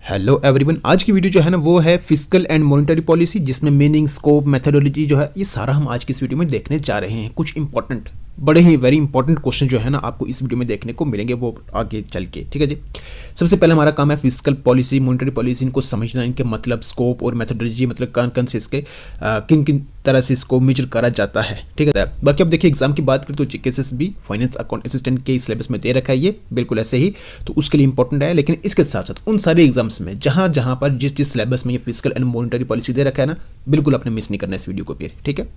Hello everyone, आज की video जो है ना वो है फिस्कल एंड मॉनेटरी पॉलिसी, जिसमें मीनिंग, स्कोप, मेथोडोलॉजी जो है ये सारा हम आज की इस वीडियो में देखने जा रहे हैं। कुछ इंपॉर्टेंट, बड़े ही वेरी इंपॉर्टेंट क्वेश्चन जो है ना आपको इस वीडियो में देखने को मिलेंगे, वो आगे चल के। ठीक है जी। सबसे पहले हमारा काम है फिस्कल पॉलिसी, मॉनेटरी पॉलिसी, इनको समझना, इनके मतलब, स्कोप और मेथोडोलॉजी, मतलब कौन कौन से इसके किन किन तरह से इसको मेजर करा जाता है। ठीक है। बाकी अब देखिए एग्जाम की बात करें तो जीकेएसएसबी फाइनेंस अकाउंट असिस्टेंट के सिलेबस में दे रखा है, ये बिल्कुल ऐसे ही, तो उसके लिए इंपॉर्टेंट है। लेकिन इसके साथ साथ उन सारे एग्जाम्स में जहां जहां पर जिस सिलेबस में ये फिस्कल एंड मॉनेटरी पॉलिसी दे रखा है ना, बिल्कुल आपने मिस नहीं करना इस वीडियो को फिर। ठीक है।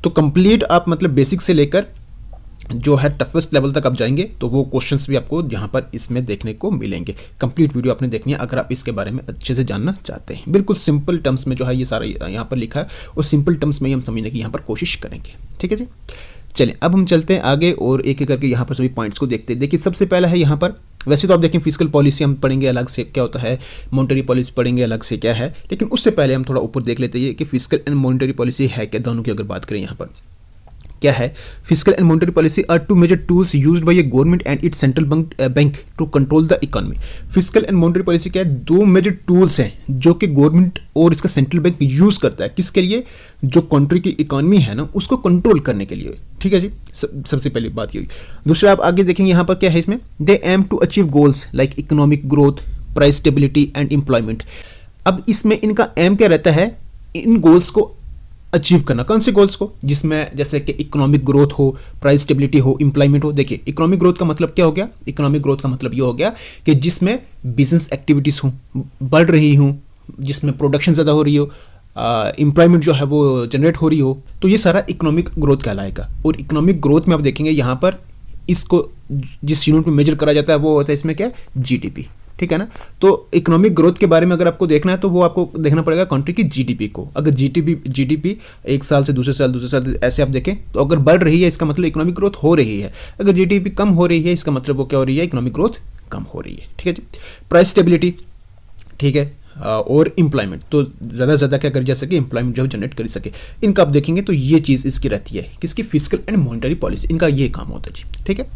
तो कंप्लीट आप मतलब बेसिक से लेकर जो है टफेस्ट लेवल तक आप जाएंगे तो वो क्वेश्चंस भी आपको यहाँ पर इसमें देखने को मिलेंगे। कंप्लीट वीडियो आपने देखनी है अगर आप इसके बारे में अच्छे से जानना चाहते हैं। बिल्कुल सिंपल टर्म्स में जो है ये सारा यहाँ पर लिखा है, और सिंपल टर्म्स में ही हम समझने की यहाँ पर कोशिश करेंगे। ठीक है जी। चलिए अब हम चलते हैं आगे और एक एक करके यहाँ पर सभी पॉइंट्स को देखते हैं। देखिए सबसे पहला है यहाँ पर, वैसे तो आप देखें फिस्कल पॉलिसी हम पढ़ेंगे अलग से क्या होता है, मॉनेटरी पॉलिसी पढ़ेंगे अलग से क्या है, लेकिन उससे पहले हम थोड़ा ऊपर देख लेते हैं कि फिस्कल एंड मॉनेटरी पॉलिसी है क्या। दोनों की अगर बात करें यहाँ पर क्या है, fiscal and monetary policy are two major tools used by a government and its central bank to control the economy. Fiscal and monetary policy क्या है, दो मेजर टूल्स हैं जो कि गवर्नमेंट और इसका सेंट्रल बैंक यूज करता है, किसके लिए, जो कंट्री की इकोनॉमी है ना उसको कंट्रोल करने के लिए। ठीक है जी। सबसे पहली बात ये। दूसरा आप आगे देखेंगे यहाँ पर क्या है इसमें, they aim to achieve goals like economic growth, price stability and employment. अब इसमें इनका एम क्या रहता है, इन गोल्स को अचीव करना। कौन से गोल्स को, जिसमें जैसे कि इकोनॉमिक ग्रोथ हो, प्राइस स्टेबिलिटी हो, एम्प्लॉयमेंट हो। देखिए इकोनॉमिक ग्रोथ का मतलब क्या हो गया, इकोनॉमिक ग्रोथ का मतलब ये हो गया कि जिसमें बिजनेस एक्टिविटीज़ हों, बढ़ रही हों, जिसमें प्रोडक्शन ज़्यादा हो रही हो, एम्प्लॉयमेंट जो है वो जनरेट हो रही हो, तो ये सारा इकोनॉमिक ग्रोथ कहलाएगा। और इकोनॉमिक ग्रोथ में आप देखेंगे यहाँ पर इसको जिस यूनिट में मेजर करा जाता है वो होता है इसमें क्या, जीडीपी। ठीक है ना। तो इकोनॉमिक ग्रोथ के बारे में अगर आपको देखना है तो वो आपको देखना पड़ेगा कंट्री की जीडीपी को। अगर जीडीपी एक साल से दूसरे साल ऐसे आप देखें तो अगर बढ़ रही है इसका मतलब इकोनॉमिक ग्रोथ हो रही है, अगर जीडीपी कम हो रही है इसका मतलब वो क्या हो रही है, इकोनॉमिक ग्रोथ कम हो रही है। ठीक है जी। प्राइस स्टेबिलिटी, ठीक है, और एम्प्लॉयमेंट, तो ज़्यादा से ज़्यादा क्या कर जा सके, एम्प्लॉयमेंट जो जनरेट कर सके। इनका आप देखेंगे तो ये चीज़ इसकी रहती है, किसकी, फिस्कल एंड मॉनेटरी पॉलिसी, इनका ये काम होता है जी। ठीक है।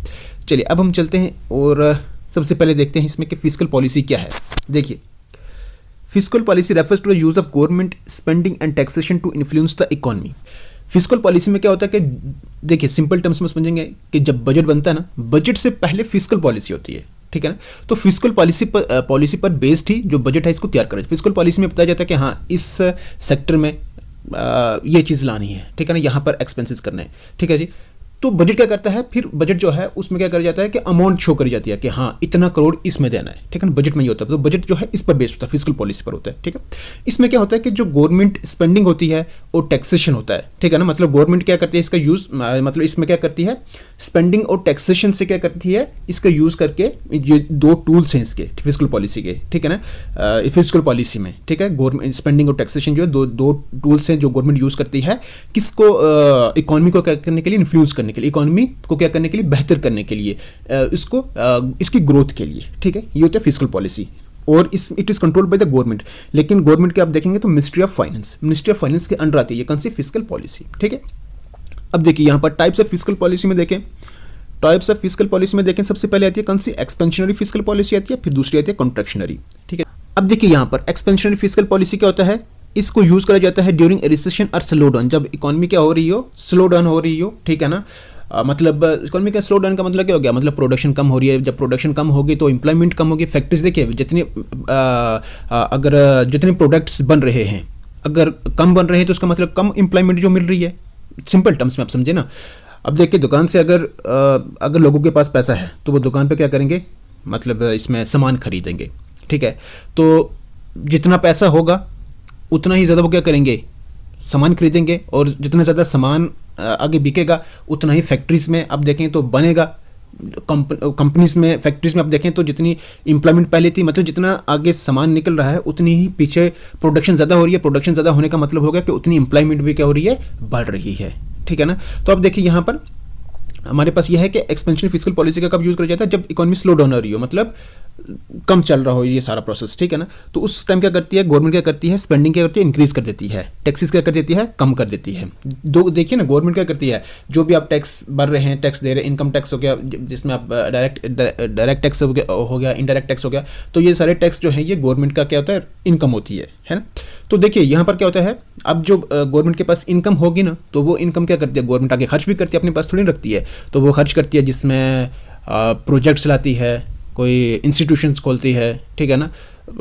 चलिए अब हम चलते हैं और सबसे पहले देखते हैं इसमें कि फिस्कल पॉलिसी क्या है। देखिए fiscal policy refers to the use of government spending and taxation to influence the economy. Fiscal policy में क्या होता है कि देखिए सिंपल टर्म्स में समझेंगे कि जब बजट बनता है ना, बजट से पहले फिस्कल पॉलिसी होती है। ठीक है ना। तो फिस्कल पॉलिसी पर बेस्ड ही जो बजट है इसको तैयार करें। फिस्कल पॉलिसी में बताया जाता है कि हाँ इस सेक्टर में ये चीज़ लानी है। ठीक है ना, यहाँ पर एक्सपेंसेस करने हैं। ठीक है जी। तो बजट क्या करता है, फिर बजट जो है उसमें क्या करा जाता है कि अमाउंट शो करी जाती है कि हाँ इतना करोड़ इसमें देना है। ठीक है ना, बजट में ही होता है। तो बजट जो है इस पर बेस्ड होता है, फिस्कल पॉलिसी पर होता है। ठीक है। इसमें क्या होता है कि जो गवर्नमेंट स्पेंडिंग होती है और टैक्सेशन होता है। ठीक है ना, मतलब गवर्नमेंट क्या करती है इसका यूज़, मतलब इसमें क्या करती है, स्पेंडिंग और टैक्सेशन से क्या करती है, इसका यूज़ करके ये दो टूल्स हैं इसके फिस्कल पॉलिसी के। ठीक है ना, फिस्कल पॉलिसी में। ठीक है, गवर्नमेंट स्पेंडिंग और टैक्सेशन जो है दो टूल्स हैं जो गवर्नमेंट यूज़ करती है, किसको, इकोनॉमी को क्या करने के लिए, इन्फ्लुएंस करने के लिए, इकोनॉमी को क्या करने के लिए, बेहतर करने के लिए, इसको इसकी ग्रोथ के लिए। ठीक है, ये होता है फिस्कल पॉलिसी और it is controlled by the government. लेकिन गवर्नमेंट के आप देखेंगे तो मिनिस्ट्री ऑफ फाइनेंस के अंडर आती है ये कौन सी, फिस्कल पॉलिसी। ठीक है। अब देखिए यहाँ पर टाइप्स ऑफ फिस्कल पॉलिसी में देखें, टाइप्स ऑफ फिस्कल पॉलिसी में देखें, सबसे पहले आती है कौन सी, एक्सपेंशनरी फिस्कल पॉलिसी आती है, फिर दूसरी आती है कॉन्ट्रैक्शनरी। ठीक है। अब देखिए यहाँ पर एक्सपेंशनरी फिस्कल पॉलिसी क्या होता है, इसको यूज करा जाता है ड्यूरिंग रिसेशन और स्लो डाउन, जब इकोनॉमी क्या हो रही हो, स्लो डाउन हो रही हो। ठीक है ना, मतलब इकोनॉमी का स्लो डाउन का मतलब क्या हो गया, मतलब प्रोडक्शन कम हो रही है। जब प्रोडक्शन कम होगी तो एम्प्लॉयमेंट कम होगी। फैक्ट्रीज देखिए अगर जितने प्रोडक्ट्स बन रहे हैं अगर कम बन रहे हैं तो उसका मतलब कम एम्प्लॉयमेंट जो मिल रही है। सिंपल टर्म्स में आप समझे ना। अब देखिए दुकान से अगर लोगों के पास पैसा है तो वो दुकान पे क्या करेंगे, मतलब इसमें सामान खरीदेंगे। ठीक है। तो जितना पैसा होगा उतना ही ज़्यादा वो क्या करेंगे, सामान खरीदेंगे, और जितना ज़्यादा सामान आगे बिकेगा उतना ही फैक्ट्रीज में आप देखें तो बनेगा। कंपनीज में, फैक्ट्रीज में आप देखें तो जितनी एम्प्लॉयमेंट पहले थी, मतलब जितना आगे सामान निकल रहा है उतनी ही पीछे प्रोडक्शन ज़्यादा हो रही है। प्रोडक्शन ज़्यादा होने का मतलब होगा कि उतनी एम्प्लॉयमेंट भी क्या हो रही है, बढ़ रही है। ठीक है ना। तो अब देखिए यहाँ पर हमारे पास यह है कि एक्सपेंशन फिस्कल पॉलिसी का कब यूज़ किया जाता है, जब इकोनॉमी स्लो डाउन हो रही हो, मतलब कम चल रहा हो ये सारा प्रोसेस, ठीक है ना, तो उस टाइम क्या करती है गवर्नमेंट, क्या करती है स्पेंडिंग क्या करती है इंक्रीज कर देती है, टैक्सेस क्या कर देती है कम कर देती है। दो देखिए ना, गवर्नमेंट क्या करती है, जो भी आप टैक्स भर रहे हैं, टैक्स दे रहे हैं, इनकम टैक्स हो गया जिसमें आप डायरेक्ट टैक्स हो गया, इनडायरेक्ट टैक्स हो गया, तो ये सारे टैक्स जो है ये गवर्नमेंट का क्या होता है इनकम होती है ना। तो देखिए यहाँ पर क्या होता है, अब जो गवर्नमेंट के पास इनकम होगी ना, तो वो इनकम क्या करती है गवर्नमेंट आगे खर्च भी करती है, अपने पास थोड़ी रखती है, तो वो खर्च करती है जिसमें प्रोजेक्ट्स चलाती है, कोई इंस्टीट्यूशंस खोलती है, ठीक है ना,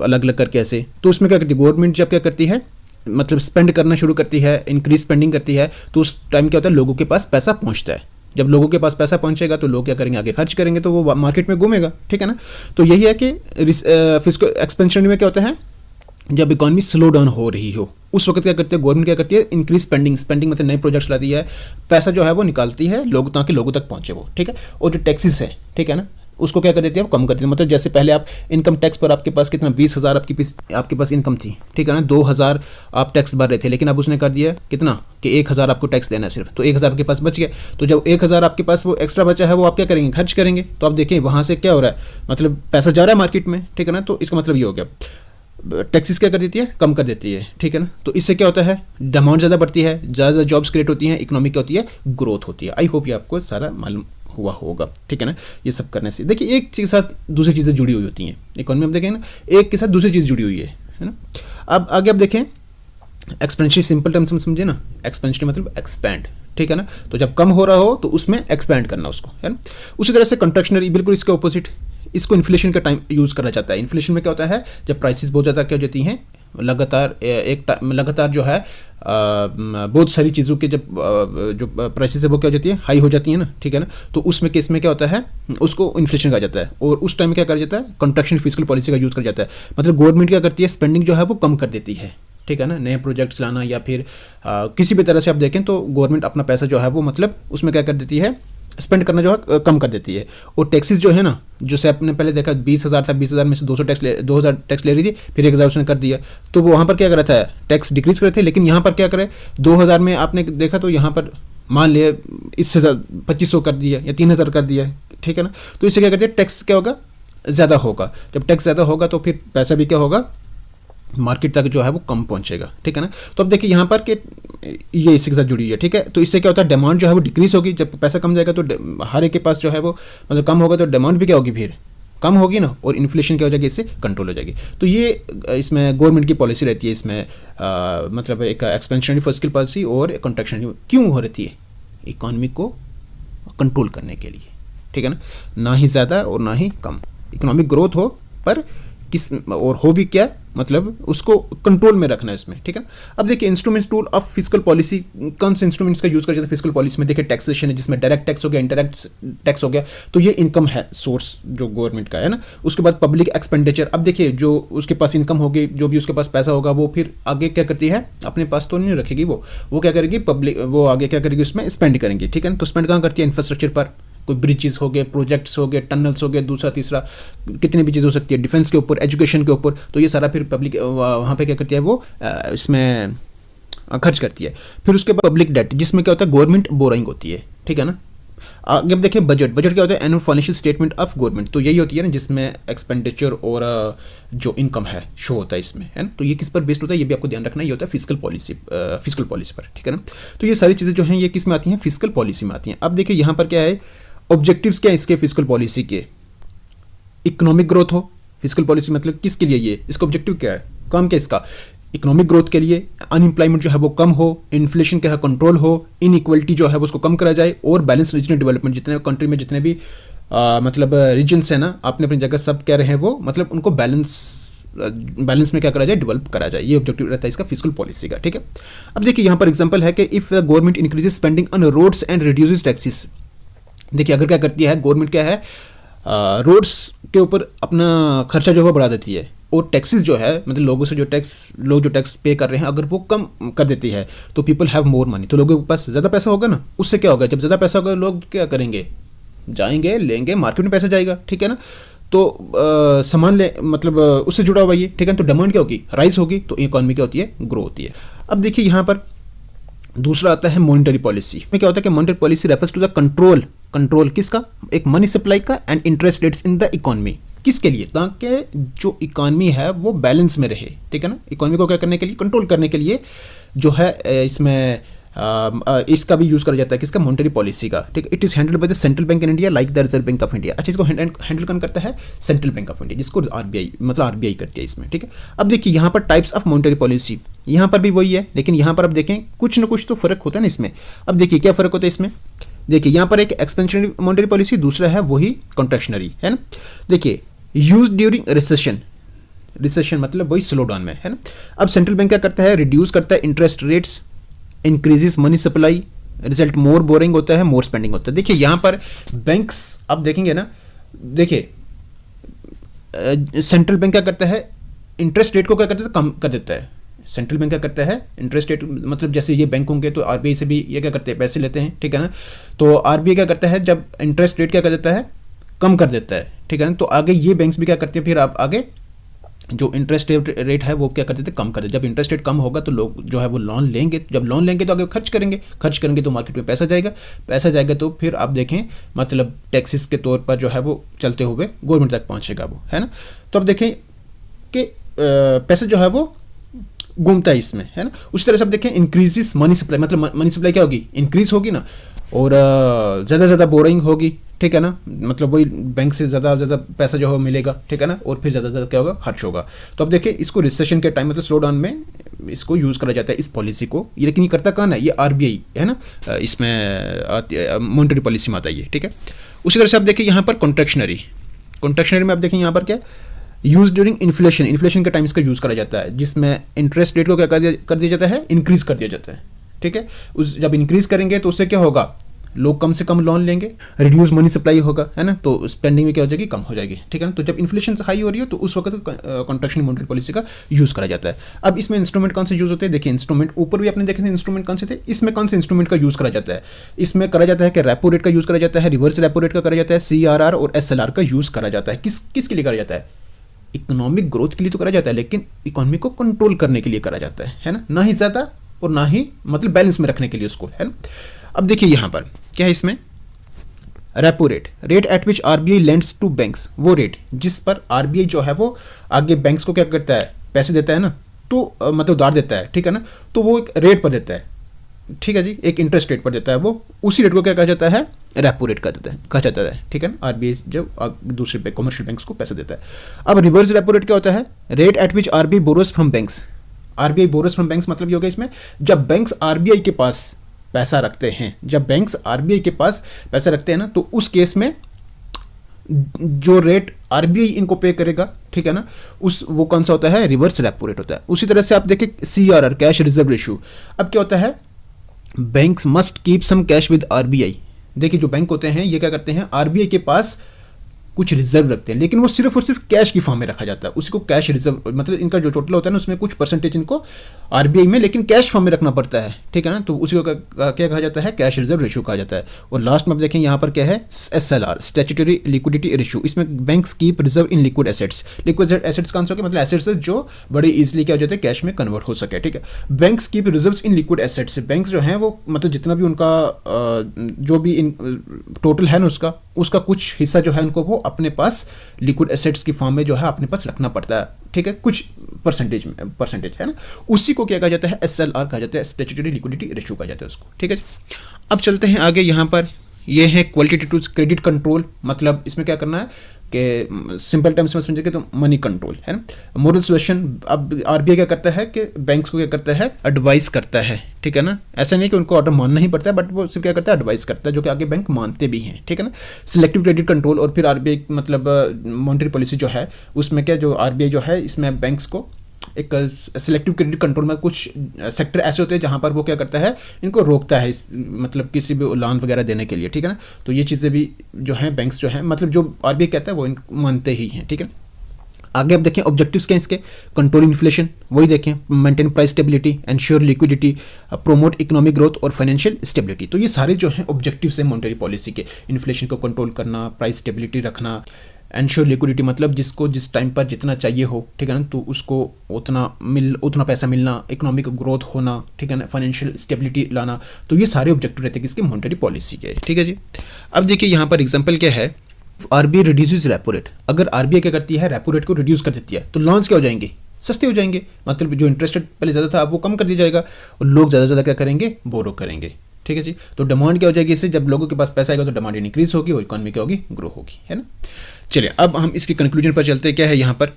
अलग अलग करके ऐसे। तो उसमें क्या करती है गवर्नमेंट, जब क्या करती है मतलब स्पेंड करना शुरू करती है, इंक्रीज स्पेंडिंग करती है, तो उस टाइम क्या होता है लोगों के पास पैसा पहुंचता है। जब लोगों के पास पैसा पहुंचेगा तो लोग क्या करेंगे आगे खर्च करेंगे, तो वो मार्केट में घूमेगा, ठीक है ना। तो यही है कि फिस्कल एक्सपेंशन में क्या होता है, जब इकॉनमी स्लो डाउन हो रही हो उस वक्त क्या करती है गवर्नमेंट, क्या करती है इंक्रीज स्पेंडिंग मतलब नए प्रोजेक्ट्स लाती है, पैसा जो है वो निकालती है लोग ताकि लोगों तक पहुंचे वो, ठीक है। और जो टैक्सेस है, ठीक है ना, उसको क्या कर देती है वो कम कर देती है। मतलब जैसे पहले आप इनकम टैक्स पर आपके पास कितना 20,000 आपके पास इनकम थी, ठीक है ना, 2,000 आप टैक्स भर रहे थे, लेकिन अब उसने कर दिया कितना कि 1,000 आपको टैक्स देना है सिर्फ, तो 1,000 आपके पास बच गया। तो जब 1,000 आपके पास वो एक्स्ट्रा बचा है वो आप क्या करेंगे खर्च करेंगे। तो आप देखें वहाँ से क्या हो रहा है, मतलब पैसा जा रहा है मार्केट में, ठीक है ना। तो इसका मतलब ये हो गया टैक्सेस क्या कर देती है कम कर देती है, ठीक है ना। तो इससे क्या होता है डिमांड ज़्यादा बढ़ती है, ज़्यादा जॉब्स क्रिएट होती हैं, इकोनॉमी क्या होती है ग्रोथ होती है। आई होप ये आपको सारा मालूम हुआ होगा, ठीक है ना। ये सब करने से देखिए एक चीज़ के साथ दूसरी चीज़ें जुड़ी हुई होती हैं इकोनॉमी में, देखें ना एक के साथ दूसरी चीज़ जुड़ी हुई है ना। अब आगे आप देखें एक्सपेंशन, सिंपल टर्म्स में समझे ना, एक्सपेंशन मतलब एक्सपैंड, ठीक है ना। तो जब कम हो रहा हो तो उसमें एक्सपैंड करना उसको, है ना। उसी तरह से कंट्रैक्शनरी बिल्कुल इसके ऑपोजिट, इसको इन्फ्लेशन का टाइम यूज़ करा जाता है। इन्फ्लेशन में क्या होता है जब प्राइसेस बहुत ज़्यादा क्या हो जाती हैं लगातार जो है बहुत सारी चीज़ों के जब जो प्राइसेस है वो क्या हो जाती है हाई हो जाती है ना, ठीक है ना। तो उसमें केस में क्या होता है उसको इन्फ्लेशन कहा जाता है, और उस टाइम में क्या करा जाता है कंट्रैक्शन फिस्कल पॉलिसी का यूज़ करा जाता है। मतलब गवर्नमेंट क्या करती है स्पेंडिंग जो है वो कम कर देती है, ठीक है ना। नए प्रोजेक्ट चलाना या फिर किसी भी तरह से आप देखें तो गवर्नमेंट अपना पैसा जो है वो मतलब उसमें क्या कर देती है स्पेंड करना जो है कम कर देती है। और टैक्सेस जो है ना, जैसे आपने पहले देखा 20,000 था, 20,000 में से 2,000 टैक्स ले रही थी, फिर 1,000 उसने कर दिया, तो वो वहाँ पर क्या कर रहा था टैक्स डिक्रीज कर रहे थे। लेकिन यहाँ पर क्या करे 2,000 में आपने देखा तो यहाँ पर मान लिया इससे 2,500 कर दिया या 3,000 कर दिया, ठीक है ना। तो इससे क्या करते हैं टैक्स क्या होगा ज़्यादा होगा। जब टैक्स ज़्यादा होगा तो फिर पैसा भी क्या होगा मार्केट तक जो है वो कम पहुंचेगा, ठीक है ना। तो अब देखिए यहाँ पर कि ये इसी के साथ जुड़ी है, ठीक है। तो इससे क्या होता है डिमांड जो है वो डिक्रीज होगी, जब पैसा कम जाएगा तो हर एक के पास जो है वो मतलब कम होगा, तो डिमांड भी क्या होगी फिर कम होगी ना, और इन्फ्लेशन क्या हो जाएगी इससे कंट्रोल हो जाएगी। तो ये इसमें गवर्नमेंट की पॉलिसी रहती है इसमें मतलब एक एक्सपेंशनरी फिस्कल पॉलिसी और कॉन्ट्रैक्शनरी क्यों हो रहती है इकॉनमी को कंट्रोल करने के लिए, ठीक है ना ही ज़्यादा और ना ही कम, इकोनॉमिक ग्रोथ हो पर किस और हो भी क्या मतलब उसको कंट्रोल में रखना है इसमें, ठीक है। अब देखिए instruments tool of fiscal policy, कौन से इंस्ट्रूमेंट्स का यूज़ कर जाता है फिस्कल पॉलिसी में। देखिए टैक्सेशन है जिसमें डायरेक्ट टैक्स हो गया, इनडायरेक्ट टैक्स हो गया, तो ये इनकम है सोर्स जो गवर्नमेंट का है ना। उसके बाद पब्लिक एक्सपेंडिचर, अब देखिए जो उसके पास इनकम होगी, जो भी उसके पास पैसा होगा वो फिर आगे क्या करती है अपने पास तो नहीं रखेगी, वो क्या करेगी पब्लिक, वो आगे क्या करेगी उसमें स्पेंड करेंगी, ठीक है ना। तो स्पेंड कहाँ करती है इंफ्रास्ट्रक्चर पर, कोई ब्रिजेस हो गए, प्रोजेक्ट्स हो गए, टनल्स हो गए, दूसरा तीसरा कितनी भी चीज़ हो सकती है, डिफेंस के ऊपर, एजुकेशन के ऊपर। तो ये सारा फिर पब्लिक वहाँ पे क्या करती है वो इसमें खर्च करती है। फिर उसके बाद पब्लिक डेट जिसमें क्या होता है गवर्नमेंट बोरोइंग होती है, ठीक है ना। आगे अब देखें बजट क्या होता है annual financial statement of government, तो यही होती है ना जिसमें एक्सपेंडिचर और जो इनकम है शो होता है इसमें, है ना। तो ये किस पर बेस्ड होता है ये भी आपको ध्यान रखना, ये होता है फिस्कल पॉलिसी पर, ठीक है ना। तो ये सारी चीज़ें जो हैं ये किस में आती हैं फिस्कल पॉलिसी में आती हैं। अब देखिए यहाँ पर क्या है ऑब्जेक्टिव्स क्या है इसके फिस्कल पॉलिसी के, इकोनॉमिक ग्रोथ हो। फिस्कल पॉलिसी मतलब किसके लिए ये, इसका ऑब्जेक्टिव क्या है, काम क्या इसका इकोनॉमिक ग्रोथ के लिए, अनएम्प्लॉयमेंट जो है वो कम हो, इन्फ्लेशन क्या है कंट्रोल हो, इनइक्वलिटी जो है वो उसको कम करा जाए, और बैलेंस रीजनल डेवलपमेंट, जितने कंट्री में जितने भी मतलब रीजन्स है ना आपने अपनी जगह सब कह रहे हैं वो मतलब उनको बैलेंस में क्या करा जाए डेवलप करा जाए, ये ऑब्जेक्टिव रहता है इसका फिस्कल पॉलिसी का, ठीक है। अब देखिए यहाँ पर एग्जांपल है कि if the government increases spending on roads and reduces taxes. देखिए अगर क्या करती है गवर्नमेंट क्या है रोड्स के ऊपर अपना खर्चा जो है बढ़ा देती है, और टैक्सेस जो है मतलब लोगों से लोग जो टैक्स पे कर रहे हैं अगर वो कम कर देती है तो पीपल हैव मोर मनी, तो लोगों के पास ज़्यादा पैसा होगा ना। उससे क्या होगा जब ज़्यादा पैसा होगा लोग क्या करेंगे जाएंगे लेंगे, मार्केट में पैसा जाएगा, ठीक है ना। तो सामान ले मतलब उससे जुड़ा हुआ ये, ठीक है। तो डिमांड क्या होगी राइज होगी, तो इकोनॉमी क्या होती है ग्रो होती है। अब देखिए यहाँ पर दूसरा आता है मॉनेटरी पॉलिसी में क्या होता है कि monetary policy refers to the control किसका एक मनी सप्लाई का and interest rates in the economy, किसके लिए? ताकि जो इकॉनमी है वो बैलेंस में रहे, ठीक है ना। इकॉनमी को क्या करने के लिए, कंट्रोल करने के लिए जो है इसमें इसका भी यूज़ करा जाता है, किसका? मॉनेटरी पॉलिसी का, ठीक है। It is handled by the central bank in India like the Reserve Bank of India. अच्छा, इसको हैंडल कौन करता है? सेंट्रल बैंक ऑफ इंडिया, जिसको आरबीआई मतलब आरबीआई करती है इसमें, ठीक है। अब देखिए यहाँ पर टाइप्स ऑफ मॉनेटरी पॉलिसी, यहाँ पर भी वही है, लेकिन यहाँ पर अब देखें कुछ ना कुछ तो फ़र्क होता है ना इसमें। अब देखिए क्या फ़र्क होता है इसमें। देखिए यहाँ पर एक एक्सपेंशनरी मॉनेटरी पॉलिसी, दूसरा है वही कॉन्ट्रैक्शनरी, है ना। देखिए यूज ड्यूरिंग रिसेशन, रिसेशन मतलब वही स्लो डाउन में, है ना। अब सेंट्रल बैंक क्या करता है? रिड्यूस करता है interest rates, increases money supply, result more borrowing होता है, मोर स्पेंडिंग होता है। देखिए यहाँ पर बैंक्स आप देखेंगे ना, देखिए सेंट्रल बैंक क्या करता है? इंटरेस्ट रेट को क्या करता है? कम कर देता है। सेंट्रल बैंक क्या करता है? इंटरेस्ट रेट मतलब जैसे ये बैंक होंगे तो आरबीआई से भी ये क्या करते हैं? पैसे लेते हैं, ठीक है ना। तो आरबीआई क्या करता है? जब इंटरेस्ट रेट क्या कर देता है? कम कर देता है, ठीक है ना। तो आगे ये बैंक्स भी क्या करते हैं? फिर आप आगे जो इंटरेस्ट रेट है वो क्या करते थे? कम कर देते। जब इंटरेस्ट रेट कम होगा तो लोग जो है वो लोन लेंगे, जब लोन लेंगे तो आगे खर्च करेंगे तो मार्केट में पैसा जाएगा तो फिर आप देखें मतलब टैक्सेस के तौर पर जो है वो चलते हुए गवर्नमेंट तक पहुंचेगा वो, है ना। तो अब देखें कि पैसा जो है वो घूमता है इसमें, है ना। उसी तरह से आप देखें इंक्रीजेस मनी सप्लाई, मतलब मनी सप्लाई क्या होगी? इंक्रीज होगी ना, और ज़्यादा से ज़्यादा बोरिंग होगी, ठीक है ना। मतलब वही बैंक से ज़्यादा पैसा जो है मिलेगा, ठीक है ना, और फिर ज़्यादा क्या होगा? खर्च होगा। तो अब देखिए इसको रिसेशन के टाइम मतलब स्लो डाउन में इसको यूज़ करा जाता है इस पॉलिसी को। ये लेकिन ये करता कौन है? ये आरबीआई, है ना, इसमें मॉनेटरी पॉलिसी में आता है ये, ठीक है। उसी तरह से आप देखिए यहाँ पर कॉन्ट्रैक्शनरी में आप देखें यहाँ पर क्या यूज ड्यूरिंग इन्फ्लेशन के टाइम इसका यूज़ करा जाता है, जिसमें इंटरेस्ट रेट को क्या कर दिया जाता है? इंक्रीज कर दिया जाता है, ठीक है। उस जब इंक्रीज करेंगे तो उससे क्या होगा? लोग कम से कम लोन लेंगे, रिड्यूस मनी सप्लाई होगा, है ना, तो स्पेंडिंग में क्या हो जाएगी? कम हो जाएगी, ठीक है ना। तो जब इन्फ्लेशन हाई हो रही हो तो उस वक्त कॉन्ट्रैक्शनरी मॉनेटरी पॉलिसी का यूज़ करा जाता है। अब इसमें इंस्ट्रूमेंट कौन से यूज़ होते हैं? देखिए इंस्ट्रूमेंट ऊपर भी आपने देखे थे इंस्ट्रूमेंट कौन से थे। इसमें कौन से इंस्ट्रूमेंट का यूज़ करा जाता है? इसमें करा जाता है कि रेपो रेट का यूज़ करा जाता है, रिवर्स रेपो रेट का करा जाता है, CRR और SLR का यूज़ करा जाता है। किसके लिए करा जाता है? इकोनॉमिक ग्रोथ के लिए तो करा जाता है, लेकिन इकोनॉमी को कंट्रोल करने के लिए करा जाता है ना, ना ही ज़्यादा और ना ही मतलब बैलेंस में रखने के लिए उसको, है ना। अब देखिए यहाँ पर क्या है इसमें? Repo rate at which RBI lends to banks, वो रेट जिस पर आरबीआई जो है वो आगे बैंक्स को क्या करता है? पैसे देता है ना, तो मतलब उधार देता है, ठीक है ना। तो वो एक रेट पर देता है, ठीक है जी, एक इंटरेस्ट रेट पर देता है वो। उसी रेट को क्या कहा जाता है? रेपो रेट कहा जाता है, ठीक है ना। आरबीआई जब दूसरे कमर्शियल बैंक्स को पैसे देता है। अब रिवर्स रेपो रेट क्या होता है? Rate at which RBI borrows from banks. RBI borrows from banks मतलब ये होगा इसमें जब बैंक्स आरबीआई के पास पैसा रखते हैं, ना, तो उस केस में जो रेट आरबीआई इनको पे करेगा, ठीक है ना, वो कौन सा होता है? रिवर्स रेपो रेट होता है। उसी तरह से आप देखें CRR, कैश रिजर्व रेशियो। अब क्या होता है? Banks must keep some cash with RBI. देखिए जो बैंक होते हैं ये क्या करते हैं? आरबीआई के पास कुछ रिजर्व रखते हैं, लेकिन वो सिर्फ और सिर्फ कैश की फॉर्म में रखा जाता है। उसी को कैश रिजर्व मतलब इनका जो टोटल होता है ना उसमें कुछ परसेंटेज इनको आरबीआई में लेकिन कैश फॉर्म में रखना पड़ता है, ठीक है ना। तो उसी को क्या कहा जाता है? कैश रिजर्व रेशियो कहा जाता है। और लास्ट में आप देखें यहाँ पर क्या है? SLR, statutory liquidity ratio. इसमें banks keep reserve in liquid assets. Liquid assets कौन सा? मतलब एसेट्स जो बड़े इजीली क्या हो जाते हैं? कैश में कन्वर्ट हो सके, ठीक है। Banks keep reserve in liquid assets. Banks जो हैं वो मतलब जितना भी उनका जो भी टोटल है ना उसका कुछ हिस्सा जो है उनको वो अपने पास लिक्विड एसेट्स की फॉर्म में जो है अपने पास रखना पड़ता है, ठीक है, कुछ परसेंटेज है ना। उसी को क्या कहा जाता है? SLR कहा जाता है, स्टैट्यूटरी लिक्विडिटी रेशियो कहा जाता है उसको, ठीक है। अब चलते हैं आगे। यहाँ पर ये है क्वालिटेटिव क्रेडिट कंट्रोल। मतलब इसमें क्या करना है कि सिंपल टर्म्स में समझेंगे तो मनी कंट्रोल, है ना। मोरल सुएशन, अब आरबीआई क्या करता है कि बैंक्स को क्या करता है? एडवाइस करता है, ठीक है ना। ऐसा नहीं कि उनको ऑर्डर मानना ही पड़ता है, बट वो सिर्फ क्या करता है? एडवाइस करता है, जो कि आगे बैंक मानते भी हैं, ठीक है ना। सिलेक्टिव क्रेडिट कंट्रोल, और फिर आरबीआई मतलब मॉनेटरी पॉलिसी जो है उसमें क्या जो आरबीआई जो है इसमें बैंक्स को एक सिलेक्टिव क्रेडिट कंट्रोल में कुछ सेक्टर ऐसे होते हैं जहाँ पर वो क्या करता है? इनको रोकता है मतलब किसी भी लोन वगैरह देने के लिए, ठीक है ना। तो ये चीज़ें भी जो हैं बैंक्स जो हैं मतलब जो आरबीआई कहता है वो इनको मानते ही हैं, ठीक है। आगे आप देखें ऑब्जेक्टिव्स क्या इसके? कंट्रोल इन्फ्लेशन, वही देखें, maintain price stability, ensure liquidity, promote economic growth और फाइनेंशियल स्टेबिलिटी। तो ये सारे जो हैं ऑब्जेक्टिव्स हैं मॉनेटरी पॉलिसी के। इन्फ्लेशन को कंट्रोल करना, प्राइस स्टेबिलिटी रखना, एंश्योर लिक्विडिटी मतलब जिसको जिस टाइम पर जितना चाहिए हो, ठीक है ना, तो उसको उतना पैसा मिलना, इकोनॉमिक ग्रोथ होना, ठीक है ना, फाइनेंशियल स्टेबिलिटी लाना। तो ये सारे ऑब्जेक्टिव रहते हैं किसके? मॉनेटरी पॉलिसी के, ठीक है जी। अब देखिए यहाँ पर एग्जांपल क्या है आरबीआई रिड्यूसेस रेपो रेट, अगर आरबीआई क्या करती है, रेपो रेट को रिड्यूस कर देती है तो लॉन्स क्या हो जाएंगे, सस्ते हो जाएंगे। मतलब जो इंटरेस्ट रेट पहले ज़्यादा था अब वो कम कर दिया जाएगा और लोग ज़्यादा से ज़्यादा क्या करेंगे, बोरो करेंगे। ठीक है जी। तो डिमांड क्या हो जाएगी, इससे जब लोगों के पास पैसा आएगा तो डिमांड इंक्रीज होगी और इकॉनमी क्या होगी, ग्रो होगी, है ना। चलिए अब हम इसकी कंक्लूजन पर चलते हैं। क्या है यहाँ पर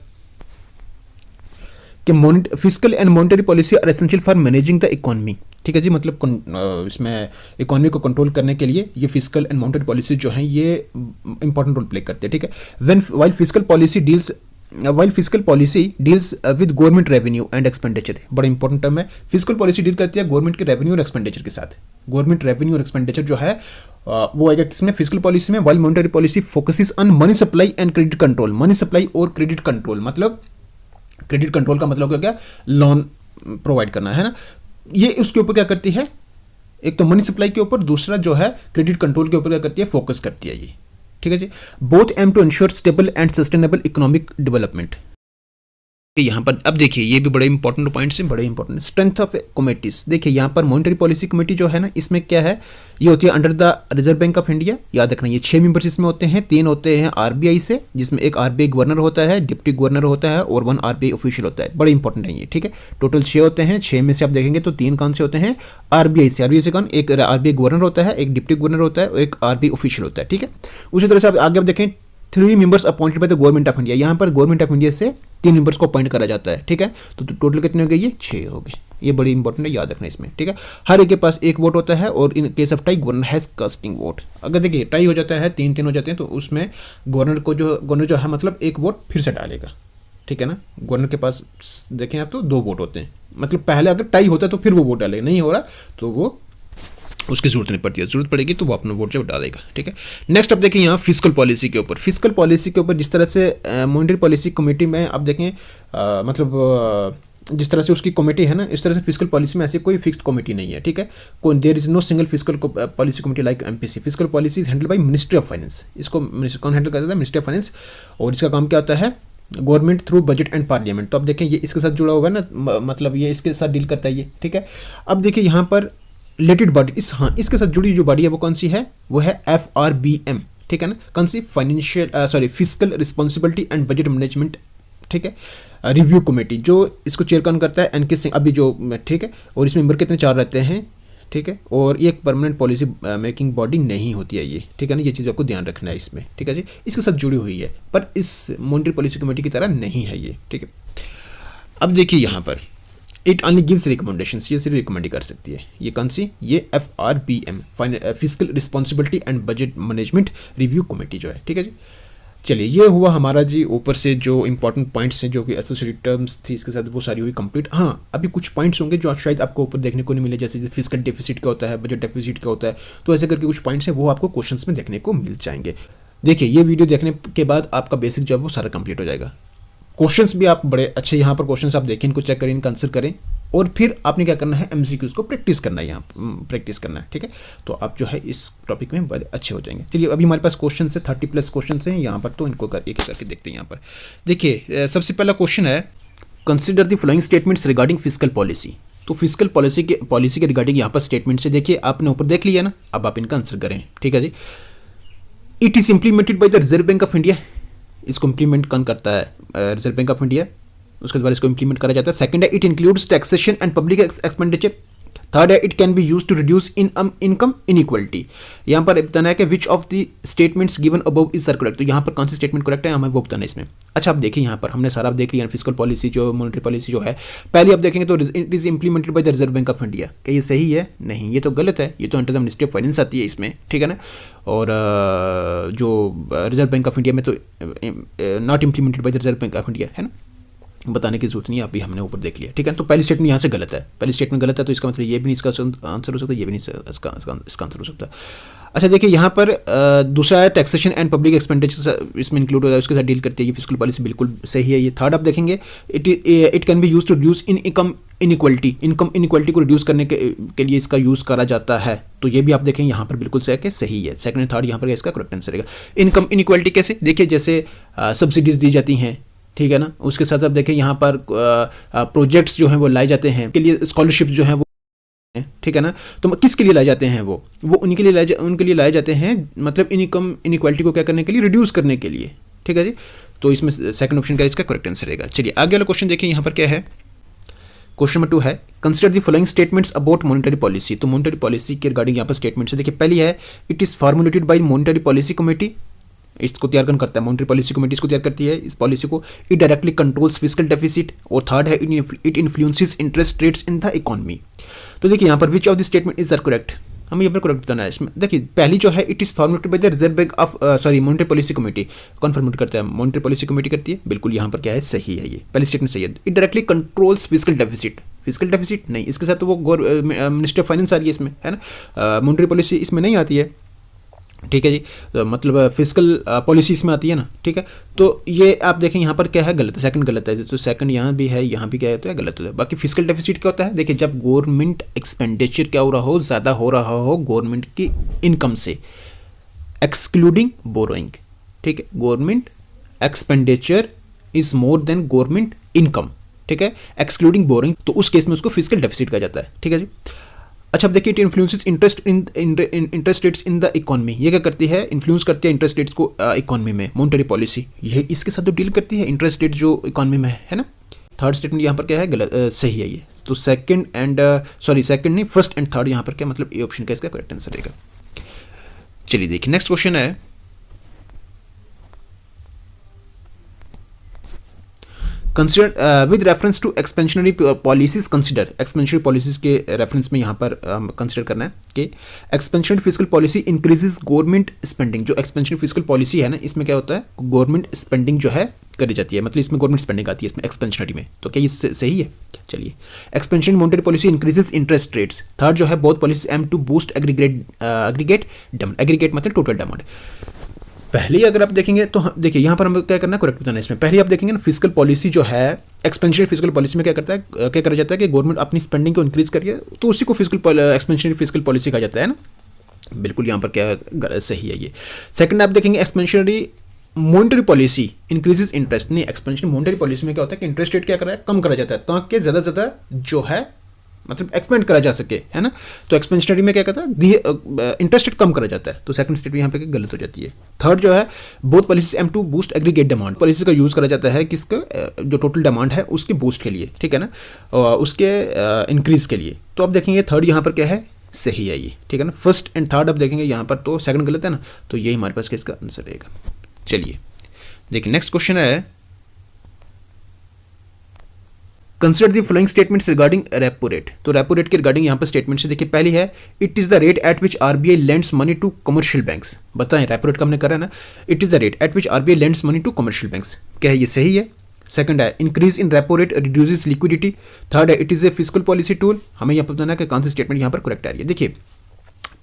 कि fiscal and monetary policy are essential for managing the economy. ठीक है जी। मतलब इसमें इकोनॉमी को कंट्रोल करने के लिए ये फिस्कल एंड मॉनेटरी पॉलिसी जो है ये इंपॉर्टेंट रोल प्ले करते हैं। ठीक है। While fiscal policy deals with government revenue and expenditure, बड़ा इंपॉर्टेंट टर्म है। फिस्कल पॉलिसी डील करती है गवर्नमेंट के रेवेन्यू और एक्सपेंडिचर के साथ। गवर्नमेंट रेवेन्यू और एक्सपेंडिचर जो है वो आएगा किसमें, फिस्कल पॉलिसी में। While monetary policy focuses on money supply and credit control. Money supply और क्रेडिट कंट्रोल, मतलब क्रेडिट कंट्रोल का मतलब क्या, लोन प्रोवाइड करना, है ना। ये उसके ऊपर क्या करती है, एक तो मनी सप्लाई के ऊपर, दूसरा जो है क्रेडिट कंट्रोल के ऊपर क्या करती है, फोकस करती है ये। ठीक है जी। Both aim to ensure stable and sustainable economic development. यहाँ पर अब देखिए ये भी बड़े इंपॉर्टेंट पॉइंट्स हैं, बड़े इंपॉर्टेंट। स्ट्रेंथ ऑफ कमेटीज, देखिए यहाँ पर मॉनेटरी पॉलिसी कमेटी जो है ना, इसमें क्या है, ये होती है under the Reserve Bank of India. याद रखना ये 6 मेंबर्स इसमें होते हैं। 3 होते हैं आरबीआई से, जिसमें एक आरबीआई गवर्नर होता है, डिप्टी गवर्नर होता है और 1 आरबीआई ऑफिशियल होता है। बड़े इंपॉर्टेंट है ये। ठीक है। टोटल 6 होते हैं। 6 में से आप देखेंगे तो 3 कौन से होते हैं, आरबीआई से। आरबीआई से कौन, एक आरबीआई गवर्नर होता है, एक डिप्टी गवर्नर होता है और एक आरबीआई ऑफिशियल होता है। ठीक है। उसी तरह से आप आगे आप देखें 3 members appointed by the government of India. यहाँ पर गवर्नमेंट ऑफ इंडिया से 3 मेंबर्स को अपॉइंट करा जाता है। ठीक है। तो टोटल कितने हो गए, ये 6 हो गए। ये बड़ी इंपॉर्टेंट है, याद रखना इसमें। ठीक है। हर एक के पास एक वोट होता है और in case of tie governor has casting vote. अगर देखिए टाई हो जाता है, 3-3 हो जाते हैं, तो उसमें गवर्नर जो है मतलब एक वोट फिर से डालेगा। ठीक है ना। गवर्नर के पास देखें आप तो 2 वोट होते हैं, मतलब पहले अगर टाई होता है तो फिर वो वोट डालेगा, नहीं हो रहा तो वो उसकी जरूरत नहीं पड़ती है, जरूरत पड़ेगी तो वो अपना वोट जो डालेगा। ठीक है। नेक्स्ट अब देखें यहाँ फिस्कल पॉलिसी के ऊपर। फिस्कल पॉलिसी के ऊपर जिस तरह से मॉनेटरी पॉलिसी कमेटी में आप देखें जिस तरह से उसकी कमेटी है ना, इस तरह से फिस्कल पॉलिसी में ऐसी कोई फिक्स्ड कमेटी नहीं है। ठीक है। There is no single fiscal policy committee like MPC. Fiscal policy is handle by ministry of finance. इसको कौन हैंडल करता है, मिनिस्ट्री ऑफ फाइनेंस। और इसका काम क्या होता है, government through budget and parliament. तो अब देखें ये इसके साथ जुड़ा हुआ है ना, मतलब ये इसके साथ डील करता है ये। ठीक है। अब देखिए यहाँ पर रिलेटेड बॉडी इसके साथ जुड़ी जो बॉडी है वो कौन सी है, वो है FRBM। ठीक है ना। कौन सी, fiscal responsibility and budget management. ठीक है। रिव्यू कमेटी, जो इसको चेयर कौन करता है, NK सिंह अभी जो। ठीक है। और इसमें मेंबर कितने, 4 रहते हैं। ठीक है। और ये एक परमानेंट पॉलिसी मेकिंग बॉडी नहीं होती है ये। ठीक है ना। ये चीज़ आपको ध्यान रखना है इसमें। ठीक है जी। इसके साथ जुड़ी हुई है पर इस मॉनेटरी पॉलिसी कमेटी की तरह नहीं है ये। ठीक है। अब देखिए यहाँ पर इट ओनली गिव्स रिकमेंडेशंस, ये सिर्फ रिकमेंड ही कर सकती है। ये कौन सी, ये FRBM fiscal responsibility and budget management review committee जो है। ठीक है जी। चलिए ये हुआ हमारा जी ऊपर से जो इंपॉर्टेंट पॉइंट्स हैं, जो कि एसोसिएटेड टर्म्स थी इसके साथ वो सारी हुई कंप्लीट। हाँ अभी कुछ पॉइंट्स होंगे जो शायद आपको ऊपर देखने को नहीं मिले, जैसे फिस्कल डेफिसिट क्या होता है, बजट डेफिसिट क्या होता है। तो ऐसे करके कुछ पॉइंट्स हैं वो आपको क्वेश्चंस में देखने को मिल जाएंगे। देखिए ये वीडियो देखने के बाद आपका बेसिक जो है वो सारा कंप्लीट हो जाएगा। क्वेश्चंस भी आप बड़े अच्छे यहाँ पर क्वेश्चंस आप देखें, इनको चेक करें, इनका आंसर करें और फिर आपने क्या करना है, MCQs को प्रैक्टिस करना है, यहाँ प्रैक्टिस करना है। ठीक है। तो आप जो है इस टॉपिक में बड़े अच्छे हो जाएंगे। चलिए अभी हमारे पास क्वेश्चन है 30+ क्वेश्चन हैं यहाँ पर, तो इनको एक करके देखते हैं। यहाँ पर देखिए सबसे पहला क्वेश्चन है, consider the following statements regarding fiscal policy. तो फिस्कल पॉलिसी के रिगार्डिंग यहाँ पर स्टेटमेंट से देखिए आपने ऊपर देख लिया ना, अब आप इनका आंसर करें। ठीक है जी। It is implemented by the Reserve Bank of India. इसको इम्प्लीमेंट कौन करता है, रिजर्व बैंक ऑफ इंडिया, उसके द्वारा इसको इंप्लीमेंट करा जाता है। सेकंड है, it includes taxation and public expenditure. Third है, it can be use to reduce income inequality. यहाँ पर बताना है कि which of the statements given above is correct. तो यहाँ पर कौन सी स्टेटमेंट करेक्ट है हमें वो बताना है इसमें। अच्छा आप देखिए यहाँ पर हमने सारा देख लिया, फिस्कल पॉलिसी जो मॉनेटरी पॉलिसी जो है, पहले आप देखेंगे तो it is implemented bye the Reserve Bank of India. क्या ये सही है, नहीं ये तो गलत है, ये तो under the ministry of finance आती है इसमें। ठीक है ना। और जो रिजर्व बैंक ऑफ इंडिया में तो not implemented bye the Reserve Bank of India, है ना, बताने की जरूरत नहीं है, अभी हमने ऊपर देख लिया। ठीक है। तो पहली स्टेटमेंट यहाँ से गलत है, पहली स्टेटमेंट गलत है, तो इसका मतलब ये भी नहीं इसका आंसर हो सकता, ये भी नहीं इसका आंसर हो सकता। अच्छा देखिए यहाँ पर दूसरा है टैक्सेशन एंड पब्लिक एक्सपेंडिचर, इसमें इंक्लूड होता है, उसके साथ डील करती है, ये फिस्कल पॉलिसी बिल्कुल सही है। ये थर्ड आप देखेंगे, it can be use to reduce income inequality को रिड्यूस करने के लिए इसका यूज़ करा जाता है। तो ये भी आप देखें यहाँ पर बिल्कुल सही है। सेकंड एंड थर्ड यहाँ पर इसका करेक्ट आंसर रहेगा। इनकम इनइक्वालिटी कैसे, देखिए जैसे सब्सिडीज दी जाती हैं, ठीक है ना, उसके साथ आप देखें यहाँ पर प्रोजेक्ट्स जो हैं वो लाए जाते हैं, के लिए स्कॉलरशिप जो है वो, ठीक है ना। तो किसके लिए लाए जाते हैं वो उनके लिए लाए जाते हैं, मतलब इनकम इनइक्वालिटी को क्या करने के लिए, रिड्यूस करने के लिए, ठीक है जी। तो इसमें सेकंड ऑप्शन का इसका करेक्ट आंसर रहेगा। चलिए आगे वाला क्वेश्चन देखिए, यहाँ पर क्या है, क्वेश्चन नंबर 2 है consider the following statements about monetary policy. तो मॉनेटरी पॉलिसी के रिगार्डिंग यहाँ पर स्टेटमेंट्स है। देखिए पहली है it is formulated bye monetary policy committee, इसको तैयार कौन करता है, मॉनेटरी पॉलिसी कमेटी इसको तैयार करती है इस पॉलिसी को। It directly controls fiscal deficit, और थर्ड है it influences interest rates in the economy. तो देखिए यहाँ पर which of the statement is are correct, हमें यहाँ पर करेक्ट बताना है इसमें। देखिए पहली जो है it is formulated bye the Reserve Bank of monetary policy committee, कौन फॉर्मुलेट करता है, मॉनेटरी पॉलिसी कमेटी करती है, बिल्कुल यहाँ पर क्या है, सही है, ये पहली स्टेटमेंट सही है। It directly controls fiscal deficit, fiscal deficit नहीं, इसके साथ तो वो मिनिस्टर ऑफ फाइनेंस आ रही है इसमें, है ना, मॉनेटरी पॉलिसी इसमें नहीं आती है, ठीक है जी। तो मतलब फिस्कल पॉलिसी इसमें आती है ना, ठीक है। तो ये आप देखें यहाँ पर क्या है, गलत है, सेकंड गलत है, तो सेकंड यहाँ भी है, यहाँ भी क्या होता है, गलत होता है। बाकी फिस्कल डेफिसिट क्या होता है, देखिए जब गवर्नमेंट एक्सपेंडिचर क्या हो रहा हो, ज़्यादा हो रहा हो गवर्नमेंट की इनकम से, एक्सक्लूडिंग बोरोइंग, ठीक है, government expenditure is more than government income, ठीक है, एक्सक्लूडिंग बोरोइंग, तो उस केस में उसको फिस्कल डेफिसिट कहा जाता है, ठीक है जी। अच्छा अब देखिए it influences interest rates in the economy, ये क्या करती है, इन्फ्लुएंस करती है इंटरेस्ट रेट्स को इकोनॉमी में, मॉनेटरी पॉलिसी ये इसके साथ तो डील करती है, इंटरेस्ट रेट जो इकोनॉमी में है ना। थर्ड स्टेटमेंट यहाँ पर क्या है, गलत सही है ये। तो सेकंड नहीं, फर्स्ट एंड थर्ड यहाँ पर क्या, मतलब ए ऑप्शन का इसका करेक्ट आंसर रहेगा। चलिए देखिए नेक्स्ट क्वेश्चन है consider with reference to expansionary policies, consider expansionary policies के रेफरेंस में यहाँ पर कंसिडर करना है कि expansionary fiscal policy increases government spending. जो एक्सपेंशनरी फिस्कल पॉलिसी है ना, इसमें क्या होता है, गवर्नमेंट स्पेंडिंग जो है करी जाती है, मतलब इसमें गवर्नमेंट स्पेंडिंग आती है इसमें एक्सपेंशनरी में, तो क्या ये सही है। चलिए expansion monetary policy increases interest rates, third जो है both policy aim to boost aggregate demand, aggregate मतलब टोटल डिमांड। पहले अगर आप देखेंगे तो देखिए यहाँ पर हमें क्या करना है, करेक्ट बताना है इसमें। पहले आप देखेंगे ना, फिस्कल पॉलिसी जो है, एक्सपेंशनरी फिस्कल पॉलिसी में क्या करा जाता है कि गवर्नमेंट अपनी स्पेंडिंग को इंक्रीज करिए, तो उसी को एक्सपेंशनरी फिस्कल पॉलिसी कहा जाता है ना, बिल्कुल यहाँ पर क्या सही है ये। सेकंड आप देखेंगे expansionary monetary policy increases interest, नहीं, एक्सपेंशनरी मॉनेटरी पॉलिसी में क्या होता है कि इंटरेस्ट रेट क्या करा है, कम करा जाता है, ताकि ज़्यादा से ज़्यादा जो है मतलब एक्सपेंड करा जा सके, है ना। तो एक्सपेंशनरी में क्या कहता है, इंटरेस्ट रेट कम करा जाता है, तो सेकंड स्टेटमेंट यहाँ पे गलत हो जाती है। थर्ड जो है both policies aim to boost aggregate demand, policy का यूज़ करा जाता है किसका, जो टोटल डिमांड है उसके बूस्ट के लिए, ठीक है ना, उसके इंक्रीज के लिए। तो आप देखेंगे थर्ड यहाँ पर क्या है, सही है ये, ठीक है ना। फर्स्ट एंड थर्ड आप देखेंगे यहाँ पर तो सेकंड गलत है ना, तो यही हमारे पास इसका आंसर रहेगा। चलिए देखिए नेक्स्ट क्वेश्चन है consider the following statements regarding repo rate. तो रेपो रेट के रिगार्डिंग यहाँ पर स्टेटमेंट से देखिए, पहली है it is the rate at which RBI lends money to commercial banks. बताएं रेपो रेट का हमने करा है ना, it is the rate at which RBI lends money to commercial banks, क्या है ये सही है। सेकंड है increase in repo rate reduces liquidity, third है it is A fiscal policy tool. हमें यहाँ पर बताना है कि कौन सी स्टेटमेंट यहाँ पर करेक्ट आ रही है। देखिए